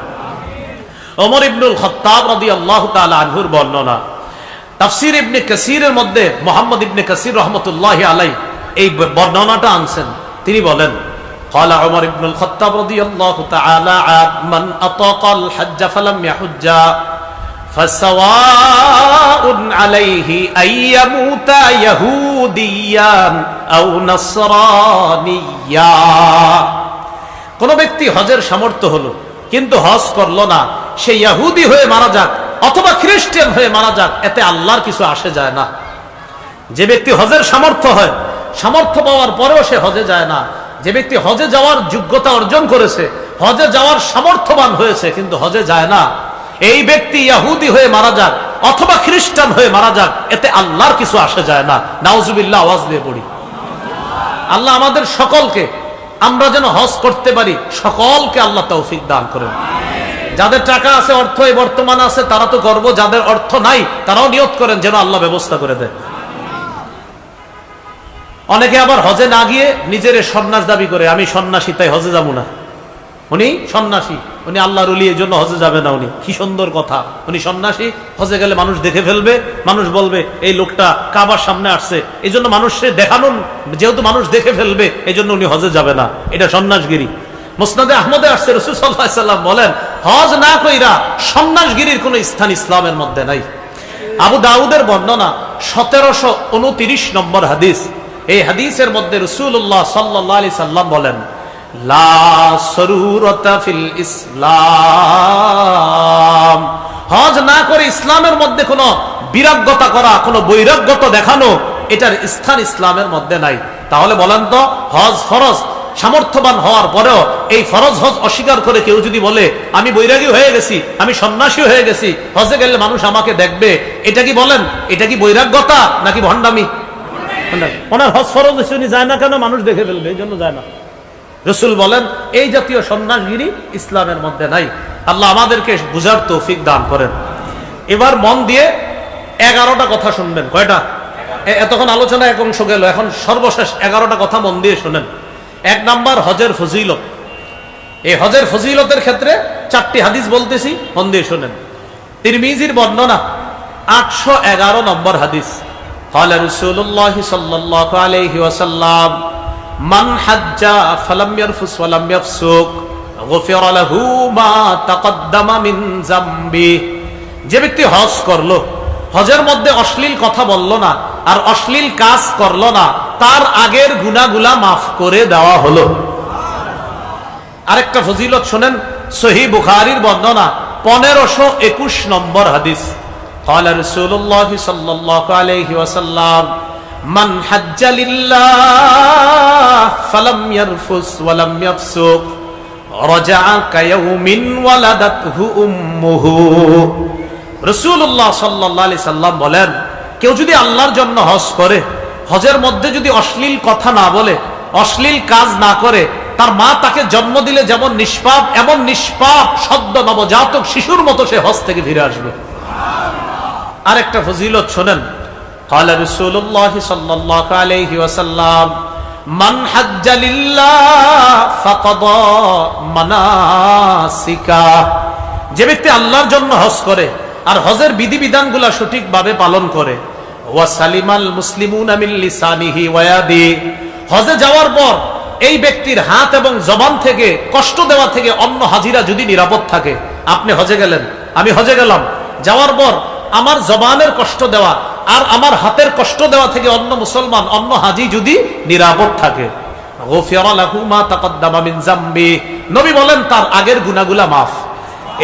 ওমর ইবনুল খাত্তাব রাদিয়াল্লাহু তাআলা আনহুর বর্ণনা, তাফসীর ইবনে কাসীরের মধ্যে মুহাম্মদ ইবনে কাসীর রাহমাতুল্লাহি আলাইহি এই বর্ণনাটা আনছেন। তিনি বলেন, قال عمر بن الخطاب رضي الله تعالى من أطاق الحج فلم يحج فسواء عليه أن يموت يهوديا أو نصرانيا। কোন ব্যক্তি হজের সামর্থ্য হলো কিন্তু হজ করলো না, সে ইহুদি হয়ে মারা যাক অথবা খ্রিস্টান হয়ে মারা যাক, এতে আল্লাহর কিছু আসে যায় না। যে ব্যক্তি হজের সামর্থ্য হয়, সামর্থ্য পাওয়ার পরেও সে হজে যায় না, যে ব্যক্তি হজে যাওয়ার যোগ্যতা অর্জন করেছে, হজে যাওয়ার সামর্থ্যবান হয়েছে কিন্তু হজে যায় না, এই ব্যক্তি ইহুদি হয়ে মারা যাক অথবা খ্রিস্টান হয়ে মারা যাক, এতে আল্লাহর কিছু আসে যায় না। নাউজুবিল্লাহ, আওয়াজ দিয়ে পড়ি। আল্লাহ আমাদের সকলকে, আমরা যেন হজ করতে পারি, সকলকে আল্লাহ তৌফিক দান করেন। যাদের টাকা আছে, অর্থ এই বর্তমানে আছে, তারা তো করবো, যাদের অর্থ নাই তারাও নিয়ত করেন যেন আল্লাহ ব্যবস্থা করে দেয়। অনেকে আবার হজে না গিয়ে নিজের সন্ন্যাস দাবি করে, আমি সন্ন্যাসী তাই হজে যাবো না। উনি সন্ন্যাসী, উনি আল্লাহর ওলি, এই জন্য হজে যাবে না। উনি কি সুন্দর কথা, উনি সন্ন্যাসী, হজে গেলে মানুষ দেখে ফেলবে, মানুষ বলবে এই লোকটা কাবার সামনে আসছে, এই জন্য মানুষকে দেখানোর, যেহেতু মানুষ দেখে ফেলবে এই জন্য উনি হজে যাবে না, এটা সন্ন্যাসগিরি। মুসনাদে আহমদে আসছে, রাসূল সাল্লাল্লাহু আলাইহি সাল্লাম বলেন, হজ না কইরা সন্ন্যাসগিরির কোন স্থান ইসলামের মধ্যে নাই। আবু দাউদের বর্ণনা 1729 নম্বর হাদিস। এই হাদিসের মধ্যে রাসূলুল্লাহ সাল্লাল্লাহু আলাইহি সাল্লাম বলেন, লা সরুরতা ফিল ইসলাম, হজ না করে ইসলামের মধ্যে কোনো বিরাগ্যতা করা, কোনো বৈরাগ্যতা দেখানো, এটার স্থান ইসলামের মধ্যে নাই। তাহলে বলেন তো, হজ ফরজ, সামর্থ্যবান হওয়ার পরেও এই ফরজ হজ অস্বীকার করে কেউ যদি বলে আমি বৈরাগী হয়ে গেছি, আমি সন্ন্যাসী হয়ে গেছি, হজে গেলে মানুষ আমাকে দেখবে, এটা কি বলেন, এটা কি বৈরাগ্যতা নাকি ভণ্ডামি? ওনার হজ ফরজ হয়েছে, উনি যায় না কেন? মানুষ দেখে ফেলবে, এই জন্য যায় না। রাসূল বলেন এই জাতীয় সন্ন্যাসগিরি ইসলামের মধ্যে নাই। আল্লাহ আমাদেরকে বুঝার তৌফিক দান করেন। এবার মন দিয়ে 11টা কথা শুনবেন। কয়টা? এতক্ষণ আলোচনা এক অংশ গেল, এখন সর্বশেষ 11টা কথা মন দিয়ে শুনেন। 1 নাম্বার, হজের ফজিলত। এই হজের ফজিলতের ক্ষেত্রে 4টি হাদিস বলতেছি, মন দিয়ে শুনেন। তিরমিজির বর্ণনা 811 নম্বর হাদিস। قال رسول الله صلى الله عليه وسلم মান হাজ্জা ফালাম ইয়ারফুস ওয়ালাম ইয়াফসুক গুফিরা লাহু মা তাকদ্দামা মিন যামবি। যে ব্যক্তি হজ করলো, হজের মধ্যে অশ্লীল কথা বলল না আর অশ্লীল কাজ করলো না, তার আগের গুনাহগুলা মাফ করে দেওয়া হলো। আরেকটা ফজিলত শুনেন, সহিহ বুখারীর বর্ণনা 1521 নম্বর হাদিস। قال رسول الله صلى الله عليه وسلم من حج لله فلم يرفث ولم يفسق رجع كيوم ولدته امه। রাসূলুল্লাহ সাল্লাল্লাহু আলাইহি সাল্লাম বলেন, কেউ যদি আল্লাহর জন্য হজ করে, হজের মধ্যে যদি অশ্লীল কথা না বলে, অশ্লীল কাজ না করে, তার মা তাকে জন্ম দিলে যেমন নিষ্পাপ, এমন নিষ্পাপ সদ্য নবজাতক শিশুর মতো সে হজ থেকে ফিরে আসবে। আরেকটা ফজিলত শোনেন, قال رسول الله صلى الله عليه وسلم من حج لله فقضى مناسكه। যে ব্যক্তি আল্লাহর জন্য হজ করে আর হজের বিধিবিধানগুলো সঠিকভাবে পালন করে, ওয়াসালিমাল মুসলিমুনা মিন লিসানিহি ওয়া ইয়াদি, হজে যাওয়ার পর এই ব্যক্তির হাত এবং জবান থেকে কষ্ট দেওয়া থেকে অন্য হাজিরা যদি নিরাপদ থাকে। আপনি হজে গেলেন, আমি হজে গেলাম, যাওয়ার পর আমার জবানের কষ্ট দেওয়া আর আমার হাতের কষ্ট দেওয়া থেকে অন্য মুসলমান, অন্য হাজি যদি নিরাপদ থাকে, গুফিরা লাহু মা তাকদ্দামা মিন যামবি, নবী বলেন তার আগের গুনাহগুলা মাফ।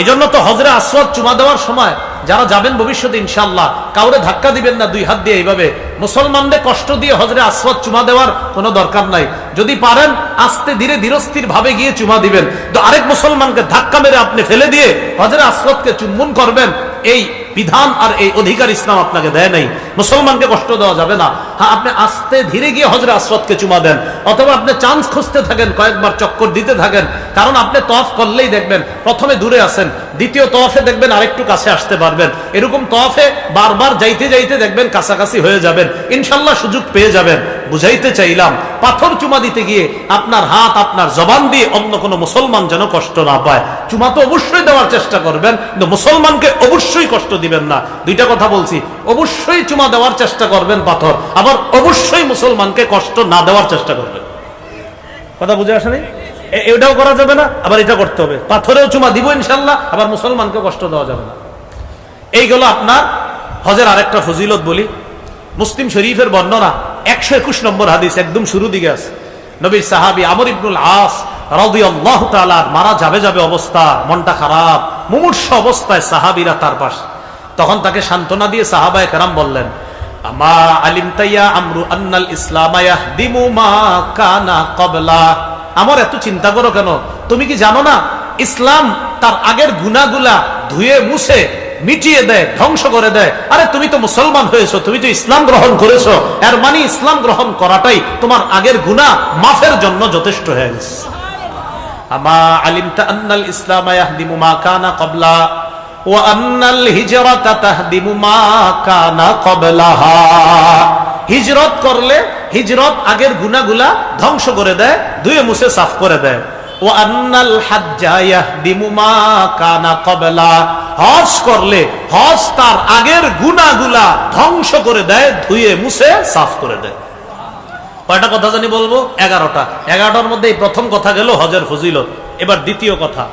এজন্য তো হজরে আসওয়াদ চুমা দেওয়ার সময় যারা যাবেন ভবিষ্যতে ইনশাআল্লাহ, কাউরে ধাক্কা দিবেন না দুই হাত দিয়ে, এইভাবে মুসলমানদের কষ্ট দিয়ে হজরে আসওয়াদ চুমা দেওয়ার কোনো দরকার নাই। যদি পারেন আস্তে ধীরে ধীরস্থির ভাবে গিয়ে চুমা দিবেন, তো আরেক মুসলমানকে ধাক্কা মেরে আপনি ফেলে দিয়ে হজরে আসওয়াদকে চুম্বন করবেন, এই বিধান আর এই অধিকার ইসলাম আপনাকে দেয় নাই। মুসলমানকে কষ্ট দেওয়া যাবে না। হ্যাঁ, আপনি আস্তে ধীরে গিয়ে হজরে আসওয়াদকে চুমা দেন, অথবা আপনি চান্স খুঁজতে থাকেন, কয়েকবার চক্কর দিতে থাকেন। কারণ আপনি তওয়াফ করলেই দেখবেন প্রথমে দূরে আছেন, দ্বিতীয় তওয়াফে দেখবেন আরেকটু কাছে আসতে পারবেন, এরকম তওয়াফে বারবার যাইতে যাইতে দেখবেন কাছাকাছি হয়ে যাবেন, ইনশাল্লাহ সুযোগ পেয়ে যাবেন। বুঝাইতে চাইলাম, পাথর চুমা দিতে গিয়ে আপনার হাত, আপনার জবান দিয়ে অন্য কোনো মুসলমান যেন কষ্ট না পায়। চুমা তো অবশ্যই দেওয়ার চেষ্টা করবেন, কিন্তু মুসলমানকে অবশ্যই কষ্ট দিবেন না। দুইটা কথা বলছি, অবশ্যই চুমা দেওয়ার চেষ্টা করবেন পাথর, আবার অবশ্যই মুসলমানকে কষ্ট না দেওয়ার চেষ্টা করবেন। কথা বুঝে আসে নাই? এটাও করা যাবে না, আবার এটা করতে হবে। পাথরেও চুমা দিব ইনশাল্লাহ, আবার মুসলমানকে কষ্ট দেওয়া যাবে না। এইগুলো আপনার হজের আরেকটা ফজিলত বলি। মুসলিম শরীফের বর্ণনা 121 নম্বর হাদিস, একদম শুরু দিকে আছে। নবীর সাহাবী আমর ইবনুল আস রাদিয়াল্লাহু তাআলা মারা যাবে অবস্থা, মনটা খারাপ, মুমূর্ষ অবস্থায় সাহাবীরা তার পাশে। তখন তাকে সান্ত্বনা দিয়ে সাহাবায়ে কেরাম বললেন, আমা আলিমতা ইয়া আমরু আন্নাল ইসলাম ইয়াহদিমু মা কানা ক্বাবলা। আমার এত চিন্তা করো কেন? তুমি কি জানো না ইসলাম তার আগের গুনাহগুলা ধুয়ে মুছে মিটিয়ে দেয়, ধ্বংস করে দেয়। আরে তুমি তো মুসলমান হয়েছো, তুমি তো ইসলাম গ্রহণ করেছো, এর মানে ইসলাম গ্রহণ করাটাই তোমার আগের গুনাহ মাফের জন্য যথেষ্ট হয়ে গেছে। আমা আলিমতা আন্নাল ইসলাম ইয়াহদিমু মা কানা ক্বাবলা ওয়া আন্নাল হিজরাতা তাহদিমু মা কানা ক্বাবলাহা। হিজরত করলে হিজরত আগের গুনাহগুলা ধ্বংস করে দেয়, ধুয়ে মুছে সাফ করে দেয়। ওয়া আন্নাল হাজ্জা ইয়াহদিমু মা কানা ক্বাবলা। হজ করলে হজ তার আগের গুনাহগুলা ধ্বংস করে দেয়, ধুয়ে মুছে সাফ করে দেয়। কয়টা কথা জানি বলবো? 11টা। 11টার মধ্যে এই প্রথম কথা গেল হজের ফজিলত। এবার দ্বিতীয় কথা,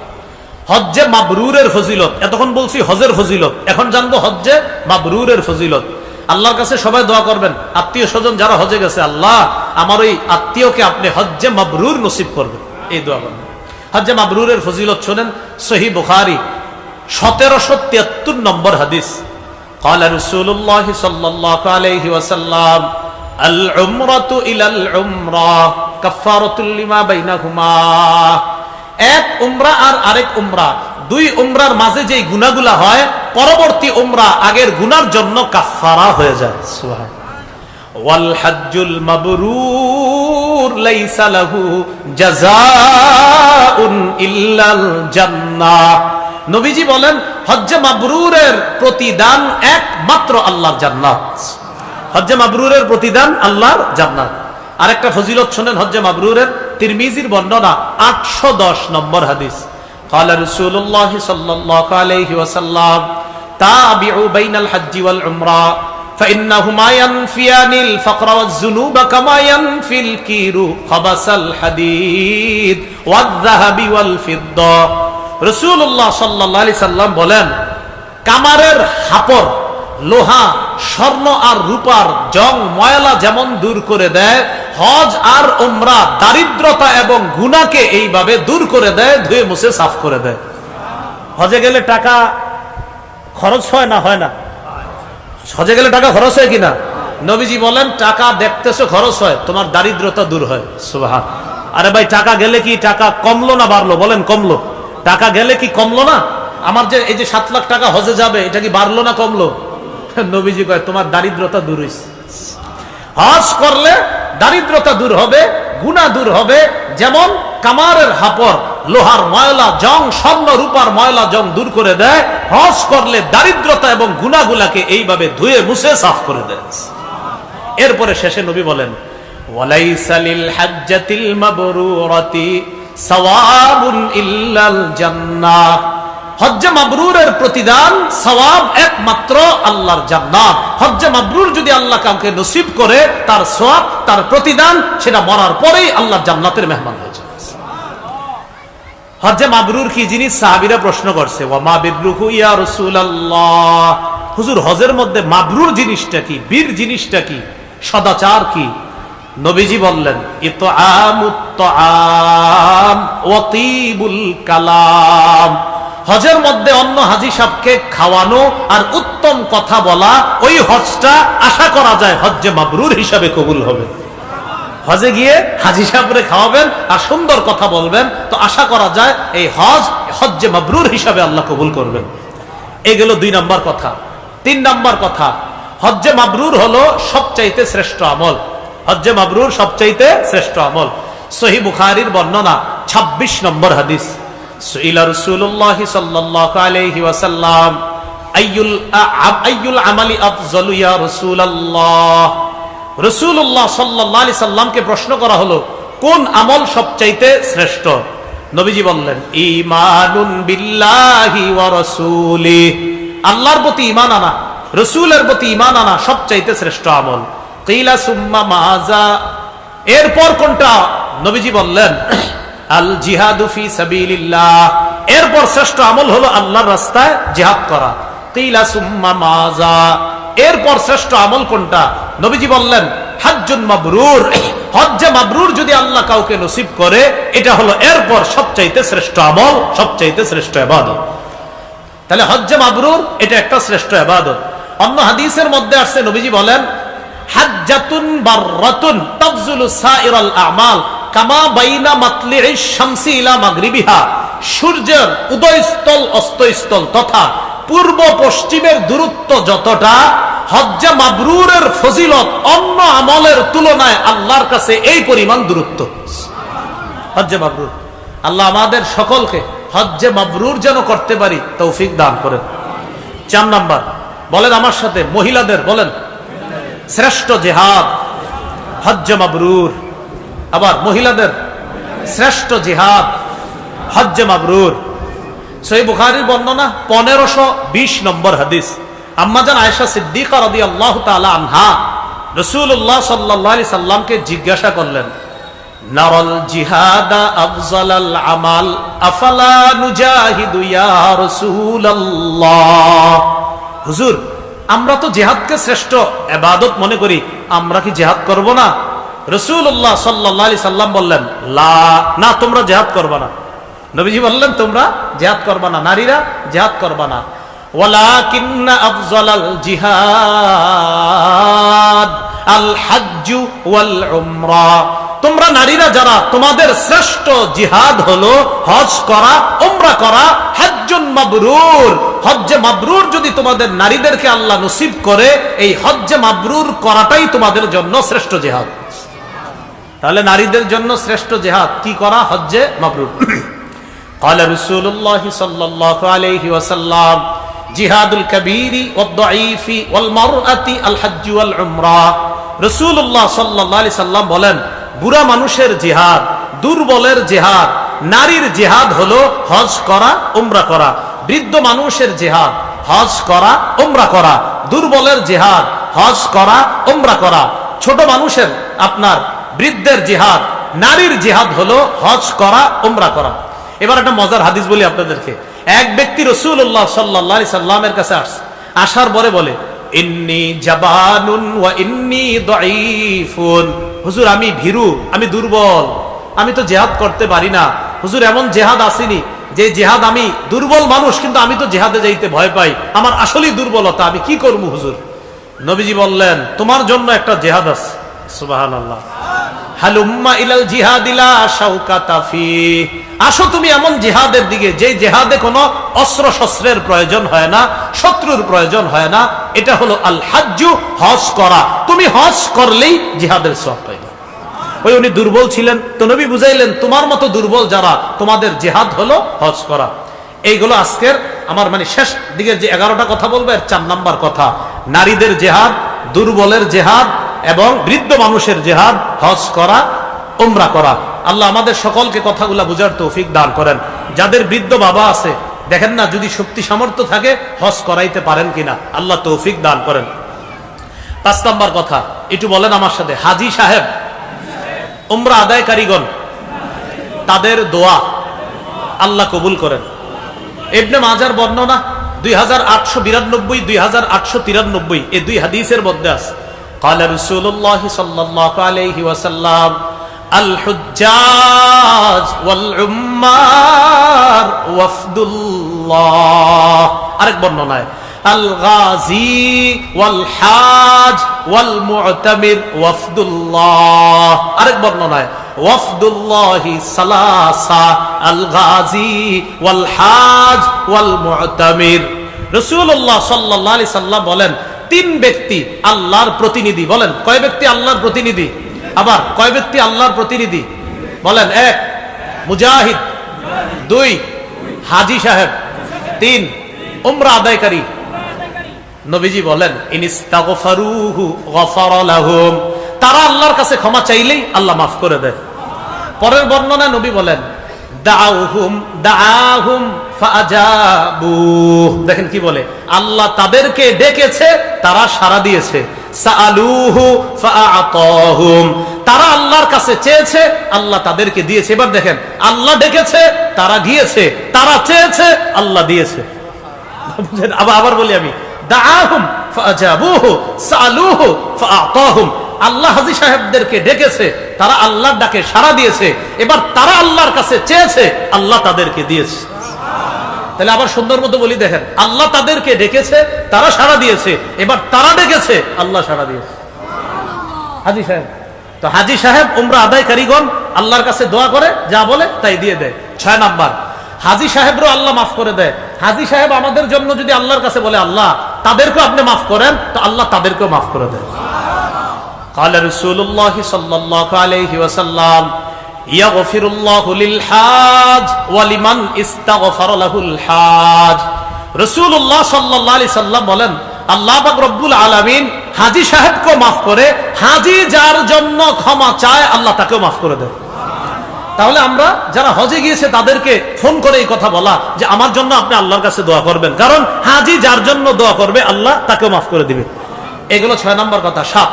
হজ্জে মাবরুরের ফজিলত। এতক্ষণ বলছি হজের ফজিলত, এখন জানবো হজ্জে মাবরুরের ফজিলত। আল্লাহর কাছে সবাই দোয়া করবেন, আত্মীয় স্বজন যারা হজে গেছে, আল্লাহ আমার ওই আত্মীয়কে আপনি হজ্জে মাবরুর নসিব করবেন, এই দোয়া করবেন। হজ্জে মাবরুরের ফজিলত শোনেন, সহিহ বুখারী 1773 নম্বর হাদিস। قال رسول الله صلى الله عليه وسلم العمرة إلى العمرة كفارة لما بينهما। এক উমরা আর আরেক উমরা, দুই উমরার মাঝে যে গুনাহগুলা হয়, পরবর্তী উমরা আগের গুনার জন্য কাফারা হয়ে যায়। সুবহানাল্লাহ। ওয়াল হজ্জুল মাবরুর লাইসা লাহু জাযাউন ইল্লাল জান্নাহ। নবীজি বলেন হজ্জে মাবরুরের প্রতিদান একমাত্র আল্লাহর জান্নাত। হজ্জে মাবরুরের প্রতিদান আল্লাহর জান্নাত। আরেকটা ফজিলত শুনেন হজ্জে মাবরুরের, তিরমিজির বর্ণনা 810 নম্বর হাদিস। قال رسول الله صلى الله عليه وسلم تابعوا بين الحج والعمرة فإنهما ينفيان الفقر والذنوب كما ينفي الكير خبث الحديد والذهب والفضة রাসূলুল্লাহ সাল্লাল্লাহু আলাইহি সাল্লাম বলেন, কামারের হাপড়, লোহা, স্বর্ণ আর রূপার জং ময়লা যেমন দূর করে দেয়, হজ আর উমরা দারিদ্রতা এবং গুনাহকে এইভাবে দূর করে দেয়, ধুয়ে মুছে সাফ করে দেয়। হজে গেলে টাকা খরচ হয় না? হয় না? হজে গেলে টাকা খরচ হয় কিনা? নবীজি বলেন, টাকা দেখতেছো খরচ হয়, তোমার দারিদ্রতা দূর হয়। সুবহান। আরে ভাই, টাকা গেলে কি টাকা কমলো না বাড়লো? বলেন, কমলো। টাকা গেলে কি কমলো না? আমার যে এই যে 7 লাখ টাকা হজে যাবে, এটা কি বাড়লো না কমলো? নবীজি কয়, তোমার দারিদ্রতা দূর হইছে। হজ করলে দারিদ্রতা দূর হবে, গুনাহ দূর হবে। যেমন কামারের হাপড়, লোহার ময়লা জং, স্বর্ণ রূপার ময়লা জং দূর করে দেয়, হজ করলে দারিদ্রতা এবং গুনাহগুলাকে এইভাবে ধুয়ে মুছে সাফ করে দেয়। এরপরে শেষে নবী বলেন, ওয়ালাইসা লিল হাজ্জাতিল মাবরুরাতি সাওয়াবুন ইল্লাল জান্নাহ। হজ্জে মাবরুরের প্রতিদান, সওয়াব একমাত্র আল্লাহর জান্নাত। হজ্জে মাবরুর যদি আল্লাহ কাউকে নসিব করে, তার সওয়াব, তার প্রতিদান, সেটা মরার পরেই আল্লাহর জান্নাতের মেহমান হয়ে যায়। হজ্জে মাবরুর কি জিনিস? সাহাবীরা প্রশ্ন করছে, ওয়া মা বিররুহু ইয়া রাসূলুল্লাহ। হুজুর, হজের মধ্যে মাবরুর জিনিসটা কি? বীর জিনিসটা কি? সদাচার কি? নবীজি বললেন, ইতআমুত তাআম ওয়া তিবুল কালাম। হজের মধ্যে অন্য হাজী সাহেবকে খাওয়ানো আর উত্তম কথা বলা, ওই হজটা আশা করা যায় হজ্জে মাবরুর হিসাবে কবুল হবে। হজে গিয়ে হাজী সাহেবরে খাওয়াবেন আর সুন্দর কথা বলবেন, তো আশা করা যায় এই হজ হজ্জে মাবরুর হিসাবে আল্লাহ কবুল করবেন। এই গেল 2 নম্বর কথা। 3 নম্বর কথা, হজ্জে মাবরুর হলো সবচাইতে শ্রেষ্ঠ আমল। হজ্জে মাবরুর সবচাইতে শ্রেষ্ঠ আমল। সহিহ বুখারীর বর্ণনা, 26 নম্বর হাদিস। সুইলা রাসূলুল্লাহ সাল্লাল্লাহু আলাইহি ওয়াসাল্লাম, আইয়ুল আমালি আফযালু ইয়া রাসূলুল্লাহ। রাসূলুল্লাহ সাল্লাল্লাহু আলাইহি সাল্লামকে প্রশ্ন করা হলো, কোন আমল সবচাইতে শ্রেষ্ঠ? নবীজি বললেন, ঈমানুন বিল্লাহি ওয়া রাসূলিহি। আল্লাহর প্রতি ঈমান আনা, রাসূলের প্রতি ঈমান আনা সবচাইতে শ্রেষ্ঠ আমল। কিলা সুম্মা মাযা। এরপর কোনটা? নবীজি বললেন, আল জিহাদু ফি সাবিলিল্লাহ। এরপর শ্রেষ্ঠ আমল হলো আল্লাহর রাস্তায় জিহাদ করা। কিলা সুম্মা মাযা। এরপর শ্রেষ্ঠ আমল কোনটা? নবীজি বললেন, হজ্জুন মাবরুর। হজ্জে মাবরুর যদি আল্লাহ কাউকে নসিব করে, এটা হলো এরপর সবচাইতে শ্রেষ্ঠ আমল, সবচাইতে শ্রেষ্ঠ ইবাদত। তাহলে হজ্জে মাবরুর এটা একটা শ্রেষ্ঠ ইবাদত। অন্য হাদিসের মধ্যে আসছে, নবীজি বলেন, হাজ্জাতুন বাররাতুন তাফজুলু সাইরাল আমাল কামা বাইনা মাতলিইশ শামসি ইলা মাগরিবিহা। সূর্যের উদয়স্থল অস্তস্থল তথা পূর্ব পশ্চিমের দূরত্ব যতটা, হজ্জে মাবরুরের ফজিলত অন্য আমলের তুলনায় আল্লাহর কাছে এই পরিমাণ দূরত্ব। হজ্জে মাবরুর। আল্লাহ আমাদের সকলকে হজ্জে মাবরুর যেন করতে পারি তৌফিক দান করেন। 4 নাম্বার, বলেন আমার সাথে, মহিলাদের বলেন, শ্রেষ্ঠ জিহাদ হজ্জে মাবরুর। আবার মহিলাদের শ্রেষ্ঠ জিহাদ হজ্জে মাবরুর। সহিহ বুখারীর বর্ণনা, 1520 নম্বর হাদিস। আম্মাজান আয়েশা সিদ্দিকা রাদিয়াল্লাহু তাআলা আনহা রাসূলুল্লাহ সাল্লাল্লাহু আলাইহি সাল্লামকে জিজ্ঞাসা করলেন, নারাল জিহাদা আফজালাল আমাল আফালা নুজাহিদু ইয়া রাসূলুল্লাহ। হুজুর, আমরা তো জিহাদকে শ্রেষ্ঠ ইবাদত মনে করি, আমরা কি জিহাদ করব না? রাসূলুল্লাহ সাল্লাল্লাহু আলাইহি সাল্লাম বললেন, লা, না, তোমরা জিহাদ করবে না। নবীজি বললেন, তোমরা জিহাদ করবে না, নারীরা জিহাদ করবে না। ওয়ালাকিন্না আফজালাল জিহাদ আল হজ্জু ওয়াল উমরা। তোমরা নারীরা যারা, তোমাদের শ্রেষ্ঠ জিহাদ হলো হজ করা, উমরা করা। হজ্জুন মাবরুর। হজ্জে মাবরুর যদি তোমাদের নারীদেরকে আল্লাহ নসিব করে, এই হজ্জে মাবরুর করাটাই তোমাদের জন্য শ্রেষ্ঠ জিহাদ। তাহলে নারীদের জন্য শ্রেষ্ঠ জিহাদ কি করা? হজ্জে মাবরুর। قال رسول الله صلى الله عليه وسلم جهاد الكبير والضعيف والمرأة الحج والعمرة। রাসূলুল্লাহ সাল্লাল্লাহু আলাইহি সাল্লাম বলেন, বুড়া মানুষের জিহাদ, দুর্বলের জিহাদ, নারীর জিহাদ হলো হজ করা, উমরা করা। বৃদ্ধ মানুষের জিহাদ হজ করা উমরা করা, দুর্বলের জিহাদ হজ করা উমরা করা, ছোট মানুষের আপনার বৃদ্ধের জিহাদ, নারীর জিহাদ হলো হজ করা উমরা করা। এবার একটা মজার হাদিস বলি আপনাদেরকে। এক ব্যক্তি রাসূলুল্লাহ সাল্লাল্লাহু আলাইহি সাল্লামের কাছে আসার পরে বলে, ইন্নী জাবানুন ওয়া ইন্নী দাঈফুন, হুজুর আমি ভীরু, আমি দুর্বল, আমি তো জিহাদ করতে পারি না। হুজুর এমন জিহাদ আসেনি যে জিহাদ, আমি দুর্বল মানুষ কিন্তু আমি তো জিহাদে যাইতে ভয় পাই, আমার আসলেই দুর্বলতা, আমি কি করব হুজুর? নবীজি বললেন, তোমার জন্য একটা জিহাদ আছে। সুবহানাল্লাহ। হালুম্মা ইলাল জিহাদিলা শাওকাতা ফি, আসো তুমি এমন জিহাদের দিকে যে জিহাদে কোনো অস্ত্র শস্ত্রের প্রয়োজন হয় না, শত্রুর প্রয়োজন হয় না। এটা হলো আল হাজ্জু, হজ করা। তুমি হজ করলেই জিহাদের সওয়াব পাইবে। ওই উনি দুর্বল ছিলেন, তো নবী বুঝাইলেন তোমার মতো দুর্বল যারা, তোমাদের জিহাদ হলো হজ করা। এইগুলো আজকের আমার মানে শেষ দিকের যে 11টা কথা বলবো, এর 4 নাম্বার কথা, নারীদের জিহাদ, দুর্বলের জিহাদ এবং বৃদ্ধ মানুষের জিহাদ, হজ করা উমরা করা। আল্লাহ আমাদের সকলকে কথাগুলা বুঝার তৌফিক দান করেন। যাদের বৃদ্ধ বাবা আছে, দেখেন না যদি শক্তি সামর্থ্য থাকে হজ করাইতে পারেন কিনা, আল্লাহ তৌফিক দান করেন। 5 নাম্বার কথা একটু বলেন আমার সাথে, হাজী সাহেব, উমরা আদায়কারীগণ, তাদের দোয়া আল্লাহ কবুল করেন। ইবনে মাজার বর্ণনা 2892 2893 এই 2 হাদিসের মধ্যে আছে, قال رسول الله صلى الله عليه وسلم الحجاج والعمار وفد الله। আরেক বর্ণনায় আল গাজী ওয়াল হাজ ওয়াল মু'তামির ওয়াফদুল্লাহ। আরেক বর্ণনায় ওয়াফদুল্লাহি সালাসা আল গাজী ওয়াল হাজ ওয়াল মু'তামির। রাসূলুল্লাহ সাল্লাল্লাহু আলাইহি সাল্লাম বলেন, 3 ব্যক্তি আল্লাহর প্রতিনিধি। বলেন কয় ব্যক্তি আল্লাহর প্রতিনিধি? আবার কয় ব্যক্তি আল্লাহর প্রতিনিধি? বলেন 1 মুজাহিদ, 2 হাজী সাহেব, 3 উমরা আদায়কারী। নবীজি বলেন ইনিস্তাগফারুহু গফারা লাহুম, তারা আল্লাহর কাছে ক্ষমা চাইলেই আল্লাহ মাফ করে দেয়। পরের বর্ণনায় নবী বলেন দাআহুম ফাআজাবু, দেখেন কি বলে, আল্লাহ তাদেরকে ডেকেছে, তারা সাড়া দিয়েছে। সাআলুহু ফাআতাহুম, তারা আল্লাহর কাছে চেয়েছে, আল্লাহ তাদেরকে দিয়েছে। এবার দেখেন, আল্লাহ ডেকেছে, তারা গিয়েছে, তারা চেয়েছে, আল্লাহ দিয়েছে। আবার বলি আমি, দাআহুম ফাআজাবুহু সাআলুহু ফাআতাহুম, আল্লাহ হাজী সাহেবদেরকে ডেকেছে, তারা আল্লাহর ডাকে সাড়া দিয়েছে, এবার তারা আল্লাহর কাছে চেয়েছে, আল্লাহ তাদেরকে দিয়েছে। তাহলে আবার সুন্দর মতো বলি, দেখেন, আল্লাহ তাদেরকে ডেকেছে, তারা সাড়া দিয়েছে, এবার তারা ডেকেছে, আল্লাহ সাড়া দিয়েছে। হাজী সাহেব, তো হাজী সাহেব উমরা আদায়কারীগণ আল্লাহর কাছে দোয়া করে, যা বলে তাই দিয়ে দেয়। 6 নাম্বার, হাজী সাহেবরও আল্লাহ মাফ করে দেয়। হাজী সাহেব আমাদের জন্য যদি আল্লাহর কাছে বলে, আল্লাহ তাদেরকেও আপনি মাফ করেন, তো আল্লাহ তাদেরকেও মাফ করে দেয়। قال رسول الله صلى الله عليه وسلم يغفر الله للحاج ولمن استغفر له الحاج। রাসূলুল্লাহ সাল্লাল্লাহু আলাইহি সাল্লাম বলেন, আল্লাহ পাক রব্বুল আলামিন হাজী সাহেবকে মাফ করে, হাজী যার জন্য ক্ষমা চায় আল্লাহ তাকেও মাফ করে দেয়। তাহলে আমরা যারা হজে গিয়েছে তাদেরকে ফোন করে এই কথা বলা যে আমার জন্য আপনি আল্লাহর কাছে দোয়া করবেন, কারণ হাজী যার জন্য দোয়া করবে আল্লাহ তাকেও মাফ করে দিবে। এগুলো 6 নম্বর কথা। 7,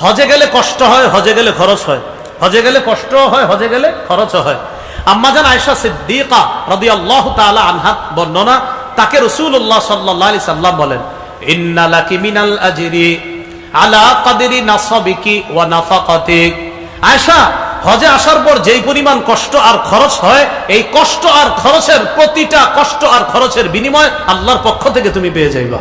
হজে গেলে কষ্ট হয়, হজে গেলে খরচ হয়। হজে গেলে কষ্ট হয়, হজে গেলে খরচ হয়। আম্মাজান আয়েশা সিদ্দিকা রাদিয়াল্লাহু তাআলা আনহা বর্ণনা, তাকে রাসূলুল্লাহ সাল্লাল্লাহু আলাইহি সাল্লাম বলেন, ইন্না লাকি মিনাল আজরি আলা কদরি নাসাবিকি ওয়া নাফাকাতিক। আয়েশা, হজে আসার পর যেই পরিমাণ কষ্ট আর খরচ হয়, এই কষ্ট আর খরচের প্রতিটা কষ্ট আর খরচের বিনিময় আল্লাহর পক্ষ থেকে তুমি পেয়ে যাইবা।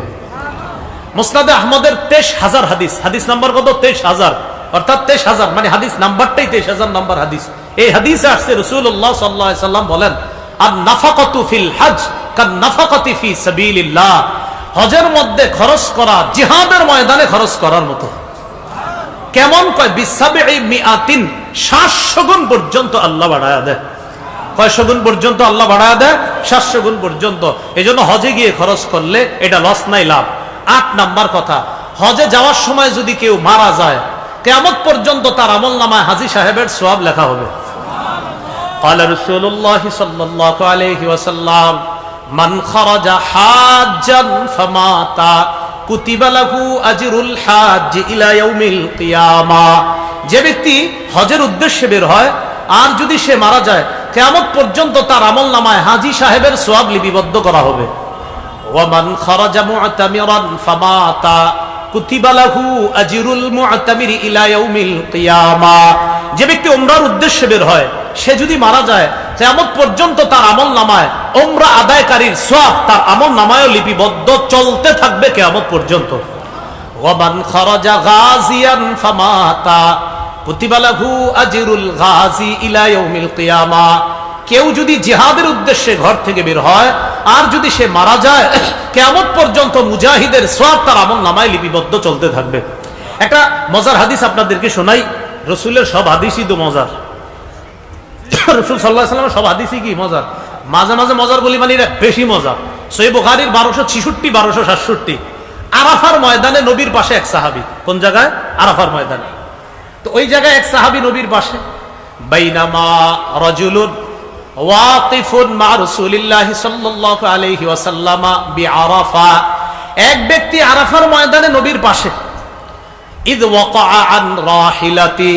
মুসনাদে আহমদের 23,000 হাদিস, হাদিস নাম্বার কত? 23,000, অর্থাৎ 23,000 মানে হাদিস নাম্বারটাই 23,000 নাম্বার হাদিস। এই হাদিসে আসছে রাসূলুল্লাহ সাল্লাল্লাহু আলাইহি সাল্লাম বলেন, আন নাফাকাতু ফিল হজ কান নাফাকাতি ফি সাবিলিল্লাহ, হজের মধ্যে খরচ করা জিহাদের ময়দানে খরচ করার মতো। কেমন? কয় বিসাবঈ মিআতিন, 700 গুণ পর্যন্ত আল্লাহ বাড়ায়া দেয়। কয়শো গুণ পর্যন্ত আল্লাহ বাড়ায়া দেয়? 700 গুণ পর্যন্ত। এজন্য হজে গিয়ে খরচ করলে এটা লস নাই, লাভ। 8 নাম্বার কথা, হজে যাওয়ার সময় যদি কেউ মারা যায়, কিয়ামত পর্যন্ত তার আমলনামায় হাজী সাহেবের সওয়াব লেখা হবে। قال رسول الله صلى الله عليه وسلم মান খারাজা হাজ্জান ফামাতা কুতিবা লাহু আজরুল হাজ্জ ইলা ইয়াউমিল কিয়ামা। যে ব্যক্তি হজের উদ্দেশ্যে বের হয় আর যদি সে মারা যায়, কিয়ামত পর্যন্ত তার আমলনামায় হাজী সাহেবের সওয়াব লিপিবদ্ধ করা হবে। ওয়া মান খারাজা মু'তামিরান ফামাতা কুতিবা লাহু আজরুল মু'তামিরি ইলা ইয়াউমিল কিয়ামা। যে ব্যক্তি উমরার উদ্দেশ্যে বের হয় সে যদি মারা যায়, কিয়ামত পর্যন্ত তার আমলনামায় উমরা আদায়কারীর সওয়াব তার আমলনামায় লিপিবদ্ধ চলতে থাকবে কিয়ামত পর্যন্ত। ওয়া মান খারাজা গাজিয়ান ফামাতা কুতিবা লাহু আজরুল গাজি ইলা ইয়াউমিল কিয়ামা। কেউ যদি জিহাদের উদ্দেশ্যে ঘর থেকে বের হয় আর যদি সে মারা যায়, কিয়ামত পর্যন্ত মুজাহিদের সওয়াব তার আমলনামায় লিপিবদ্ধ চলতে থাকবে। একটা মজার হাদিস আপনাদেরকে শোনাই। রাসূলের সব হাদিসই তো মজার। রাসূল সাল্লাল্লাহু আলাইহি ওয়াসাল্লামের সব হাদিসই কি মজার। মাঝে মাঝে মজার বলি মানে এটা বেশি মজা। সহিহ বুখারীর 1266 1267 আরাফার ময়দানে নবীর পাশে এক সাহাবী। কোন জায়গায়? আরাফার ময়দানে। তো ওই জায়গায় এক সাহাবী নবীর পাশে। বাইনামা রাজুলুন ওয়াকিফুন মা রাসূলিল্লাহি সাল্লাল্লাহু আলাইহি ওয়াসাল্লাম বিআরাফা। এক ব্যক্তি আরাফার ময়দানে নবীর পাশে। ইদ ওয়াকা আন রাহিলাতি,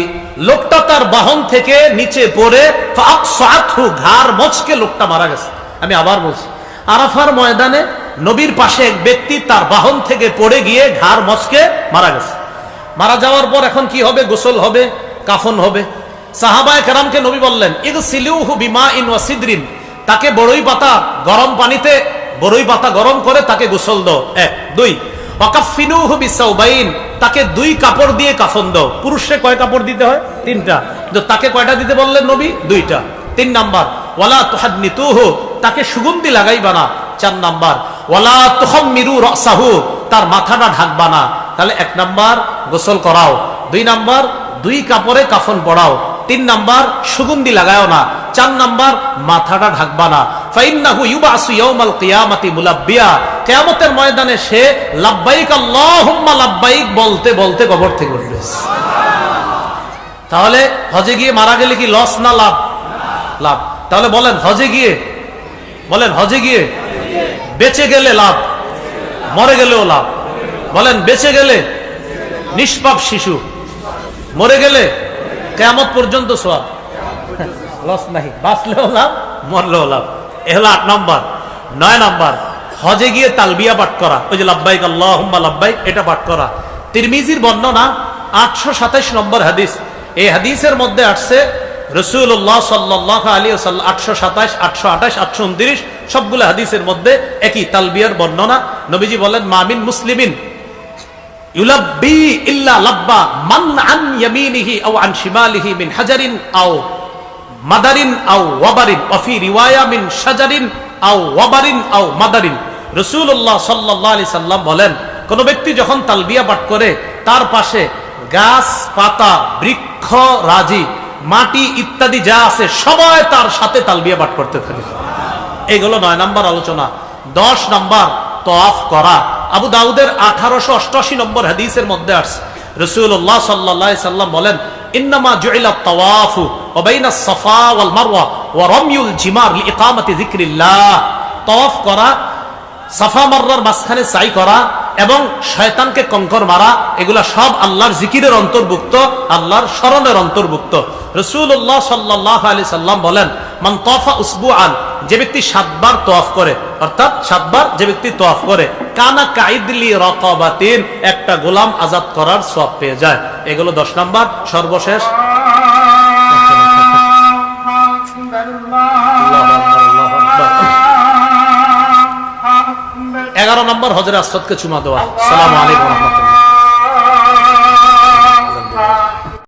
লোকটা তার বাহন থেকে নিচে পড়ে ফাকসাতহু, ঘাড় মচকে লোকটা মারা গেছে। আমি আবার বলছি, আরাফার ময়দানে নবীর পাশে এক ব্যক্তি তার বাহন থেকে পড়ে গিয়ে ঘাড় মচকে মারা গেছে। মারা যাওয়ার পর এখন কি হবে? গোসল হবে, কাফন হবে। সাহাবায়ে কেরামকে নবী বললেন ইগসিলুহু বিমাইন ওয়া সিদরিন, তাকে বড়ই পাতা গরম পানিতে বড়ই পাতা গরম করে তাকে গোসল দাও। 1 2 ওয়াকাফিনুহু বিসাউবাইন, তাকে 2 কাপড় দিয়ে কাফন দাও। পুরুষে কয় কাপড় দিতে হয়? 3টা। তো তাকে কয়টা দিতে বললেন নবী? 2টা। 3 নাম্বার ওয়ালা তুহান্নিতুহু, তাকে সুগন্ধি লাগাইবা না। 4 নাম্বার ওয়ালা তুখাম্মিরু রাসাহু, তার মাথাটা ঢাকবা না। তাহলে 1 নাম্বার গোসল করাও, 2 নাম্বার 2 কাপড়ে কাফন পড়াও, 3 নাম্বার সুগন্ধি লাগাও না, 4 নাম্বার মাথাটা ঢাকবা না। ফাইন্নাহু ইউবাসু ইয়াউমাল কিয়ামাতি মুলাব্বিয়া, কিয়ামতের ময়দানে সে লাব্বাইক আল্লাহুম্মা লাব্বাইক বলতে বলতে কবর থেকে উঠবে। তাহলে হজে গিয়ে মারা গেলে কি লস না লাভ? লাভ। তাহলে বলেন হজে গিয়ে, বলেন হজে গিয়ে বেঁচে গেলে লাভ, মরে গেলেও লাভ। বলেন বেঁচে গেলে নিষ্পাপ শিশু, মরে গেলে কিয়ামত পর্যন্ত সওয়াব, লস নাই। বাঁচলেও লাভ, মরলেও লাভ। এ হলো 8 নম্বর। 9 নম্বর হজে গিয়ে তালবিয়া পাঠ করা, ওই যে লাব্বাইক আল্লাহুম্মা লাব্বাইক, এটা পাঠ করা। তিরমিজির বর্ণনা 827 নম্বর হাদিস। এই হাদিসের মধ্যে আসছে রাসূলুল্লাহ সাল্লাল্লাহু আলাইহি ওয়াসাল্লাম 827 828 829 সবগুলো হাদিসের মধ্যে একই তালবিয়ার বর্ণনা। নবীজি বলেন মামিন মুসলিমিন ইউলাব্বি ইল্লা লাব্বা মান আন ইয়ামিনিহি আও আন শিমালিহি মিন হাজারিন আও মাদারিন আও ওয়াবারিন ওয়া ফি রিওয়ায়া মিন শাজারিন আও ওয়াবারিন আও মাদারিন। রাসূলুল্লাহ সাল্লাল্লাহু আলাইহি সাল্লাম বলেন কোন ব্যক্তি যখন তালবিয়া পাঠ করে তার পাশে গাছ পাতা বৃক্ষ রাজি মাটি ইত্যাদি যা আছে সবাই তার সাথে তালবিয়া পাঠ করতে থাকে। এগুলো 9 নম্বর আলোচনা। 10 নম্বর তওয়াফ করা। আবু দাউদের 1888 নম্বর হাদিসের মধ্যে আসছে রাসূলুল্লাহ সাল্লাল্লাহু আলাইহি সাল্লাম বলেন ইন্নামা জুইলাত তাওয়াফু ওয়া বাইনাস সাফা ওয়াল মারওয়া ওয়া রামিউল জিমার লিইকামাতি যিকরিল্লাহ। তওয়াফ করা, সাফা মারওয়ার মাঝখানে সাই করা এবং শয়তানকে কঙ্কর মারা, এগুলা সব আল্লাহর জিকিরের অন্তর্ভুক্ত, আল্লাহর স্মরণের অন্তর্ভুক্ত। রাসূলুল্লাহ সাল্লাল্লাহু আলাইহি সাল্লাম বলেন মান তাওফা উসবুআন, যে ব্যক্তি 7 বার তওয়াফ করে, অর্থাৎ 7 বার যে ব্যক্তি তওয়াফ করে, কানা কাইদলি রাকাবাতিন, একটা গোলাম আজাদ করার সওয়াব পেয়ে যায়। এগুলো 10 নাম্বার। সর্বশেষ 11 নম্বর হজরে আসওয়াদকে চুমা দেওয়া। আসসালামু আলাইকুম ওয়া রাহমাতুল্লাহ।